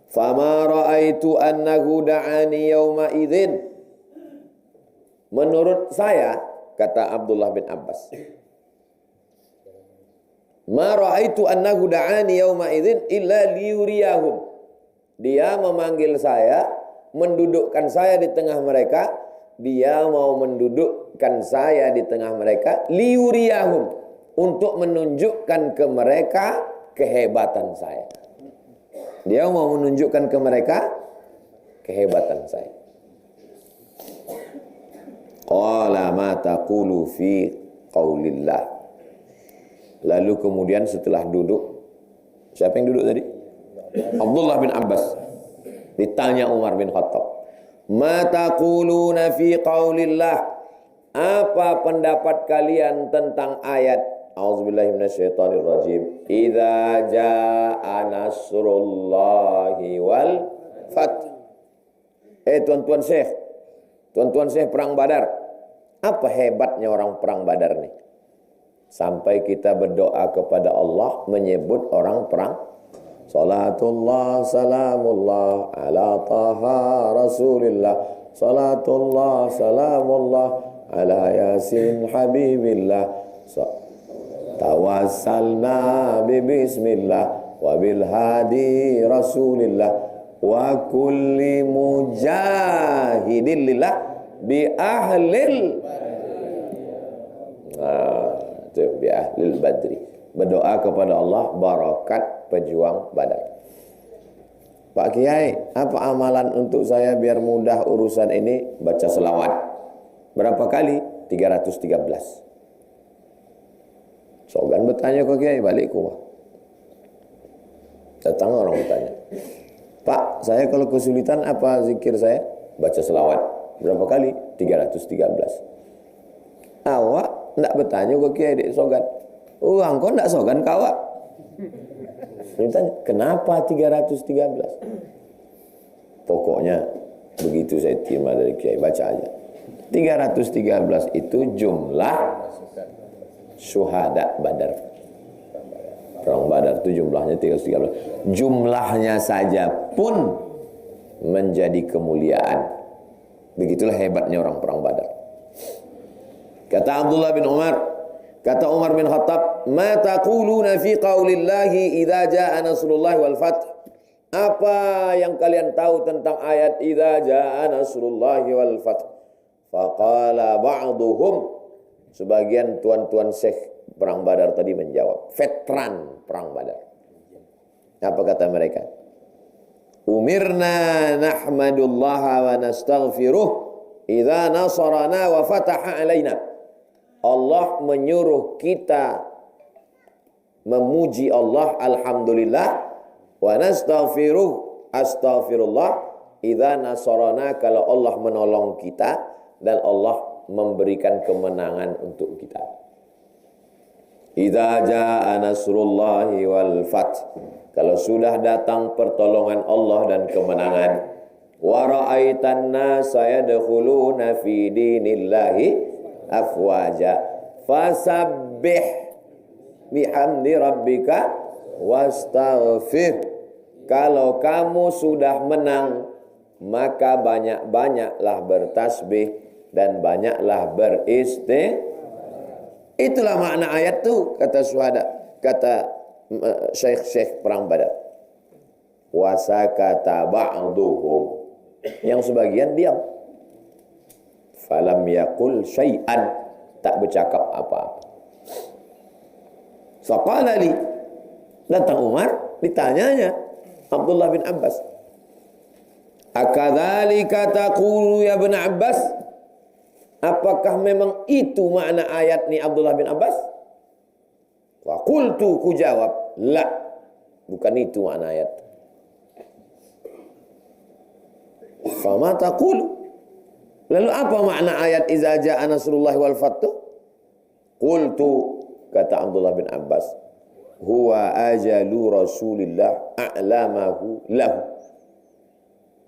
Fama ra'aitu annahu da'ani yawma idzin. Menurut saya, kata Abdullah bin Abbas, ma ra'aitu annahu da'ani yawma idzin illa liyuriyahum. Dia memanggil saya, mendudukkan saya di tengah mereka. Dia mau mendudukkan saya di tengah mereka liyuriyahum, untuk menunjukkan ke mereka kehebatan saya. Dia mau menunjukkan ke mereka kehebatan saya. Qala ma taqulu fi qaulillah. Lalu kemudian setelah duduk, siapa yang duduk tadi? Abdullah bin Abbas. Ditanya Umar bin Khattab, ma taquluna fi qaulillah? Apa pendapat kalian tentang ayat A'udzubillahi minasyaitonirrajim. Idza jaa nasrullahi wal fath. Tuan-tuan Syekh perang Badar. Apa hebatnya orang perang Badar nih? Sampai kita berdoa kepada Allah menyebut orang perang. Salatullah salamullah ala taha rasulillah. Salatullah salamullah ala yasin habibillah. Tawassalna bismillah wa bil hadi rasulillah wa kulli mujahidin lillah bi ahlil bi ahlil badri. Berdoa kepada Allah barakat pejuang Badar. Pak Kiai, apa amalan untuk saya biar mudah urusan ini? Baca selawat. Berapa kali? 313. Sogan bertanya ke Kiai, balik ke rumah. Datang orang bertanya, Pak, saya kalau kesulitan apa zikir saya? Baca selawat. Berapa kali? 313. Awak tidak bertanya ke Kiai di Sogan. Engkau tidak Sogan kawak. Ditanya, kenapa 313? Pokoknya begitu saya terima dari Kiai, baca aja. 313 itu jumlah syuhada Badar. Perang Badar itu jumlahnya 313. Jumlahnya saja pun menjadi kemuliaan. Begitulah hebatnya orang perang Badar. Kata Abdullah bin Umar, kata Umar bin Khattab, ma taquluna fi qaulillahi idza jaa nasrullahi wal fath? Apa yang kalian tahu tentang ayat idza jaa nasrullahi wal fath? Faqala ba'duhum, sebagian tuan-tuan Syekh perang Badar tadi menjawab, veteran perang Badar. Apa kata mereka? Umirna nahmadullaha wa nastaghfiruh idza nasarana wa fataha alaina. Allah menyuruh kita memuji Allah alhamdulillah wa nastaghfiruh astaghfirullah idza nasarana, kalau Allah menolong kita dan Allah memberikan kemenangan untuk kita. Idza jaa nasrullahi wal fath, kalau sudah datang pertolongan Allah dan kemenangan. Wa ra'aitan nasa yadkhuluna fi dinillahi afwaja fasabbih bihamdi rabbika wastaghfir. Kalau kamu sudah menang, maka banyak-banyaklah bertasbih dan banyaklah beristighfar. Itulah makna ayat itu, kata syuhada, kata syekh-syekh perang Badar. Wasakata ba'duhum, yang sebagian diam. Falam yakul syai'an, tak bercakap apa-apa. Faqala li, datang Umar, ditanyanya Abdullah bin Abbas, akadzalika taqulu ya bin Abbas? Apakah memang itu makna ayat ni Abdullah bin Abbas? Wa qultu, ku jawab, la, bukan itu makna ayat. Fama taqulu, lalu apa makna ayat iza jaa nasrullahi wal fath? Qultu, kata Abdullah bin Abbas, huwa ajalu Rasulillah a'lamahu lahu.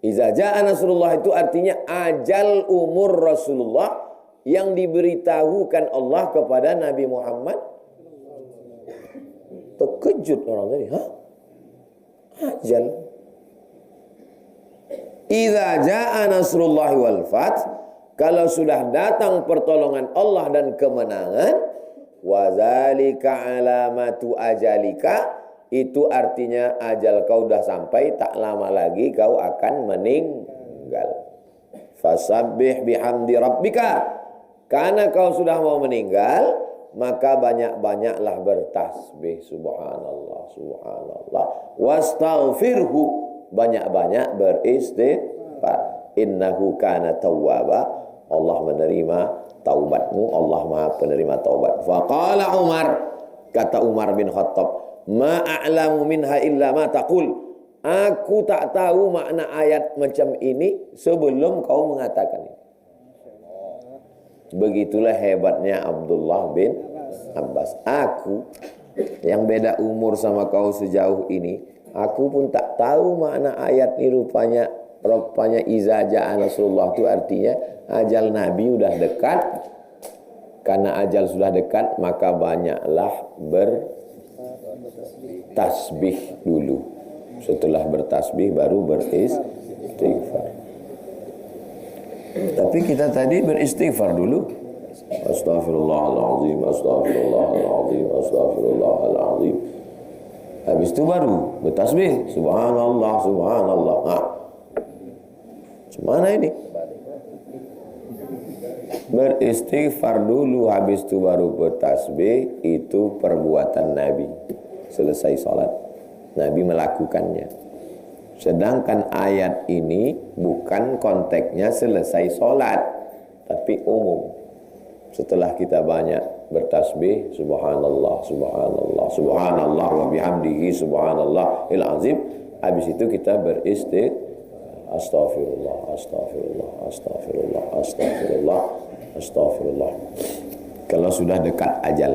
Iza jaa nasrullah itu artinya ajal umur Rasulullah yang diberitahukan Allah kepada Nabi Muhammad. Terkejut orang tadi, hah? Ajal. Iza jaa nasrullah wal fath, kalau sudah datang pertolongan Allah dan kemenangan, wa dzalika alamatu ajalika, itu artinya ajal kau dah sampai, tak lama lagi kau akan meninggal. Fasabbih bihamdi rabbika, karena kau sudah mau meninggal, maka banyak-banyaklah bertasbih. Subhanallah, subhanallah. Wastaghfirhu, banyak-banyak beristighfar. Innahu kana tawwaba, Allah menerima taubatmu, Allah Maha penerima taubat. Faqala Umar, kata Umar bin Khattab, ma a'lamu minha illa ma taqul. Aku tak tahu makna ayat macam ini sebelum kau mengatakan ini. Begitulah hebatnya Abdullah bin Abbas. Aku yang beda umur sama kau sejauh ini, aku pun tak tahu makna ayat ini. Rupanya iza ja'a Nasrullah itu artinya ajal Nabi udah dekat. Karena ajal sudah dekat, maka banyaklah bertasbih dulu. Setelah bertasbih baru beristighfar. Tapi kita tadi beristighfar dulu. Astaghfirullahaladzim, astaghfirullahaladzim, astaghfirullahaladzim. Habis itu baru bertasbih. Subhanallah, subhanallah. Nah, gimana ini? Beristighfar dulu, habis itu baru bertasbih. Itu perbuatan Nabi. Selesai sholat, Nabi melakukannya. Sedangkan ayat ini bukan konteksnya selesai sholat, tapi umum. Setelah kita banyak bertasbih, subhanallah, subhanallah, subhanallah wa bihamdihi, subhanallah il azim. Habis itu kita beristighfar. Astaghfirullah, astaghfirullah, astaghfirullah, astaghfirullah, astaghfirullah. Kalau sudah dekat ajal.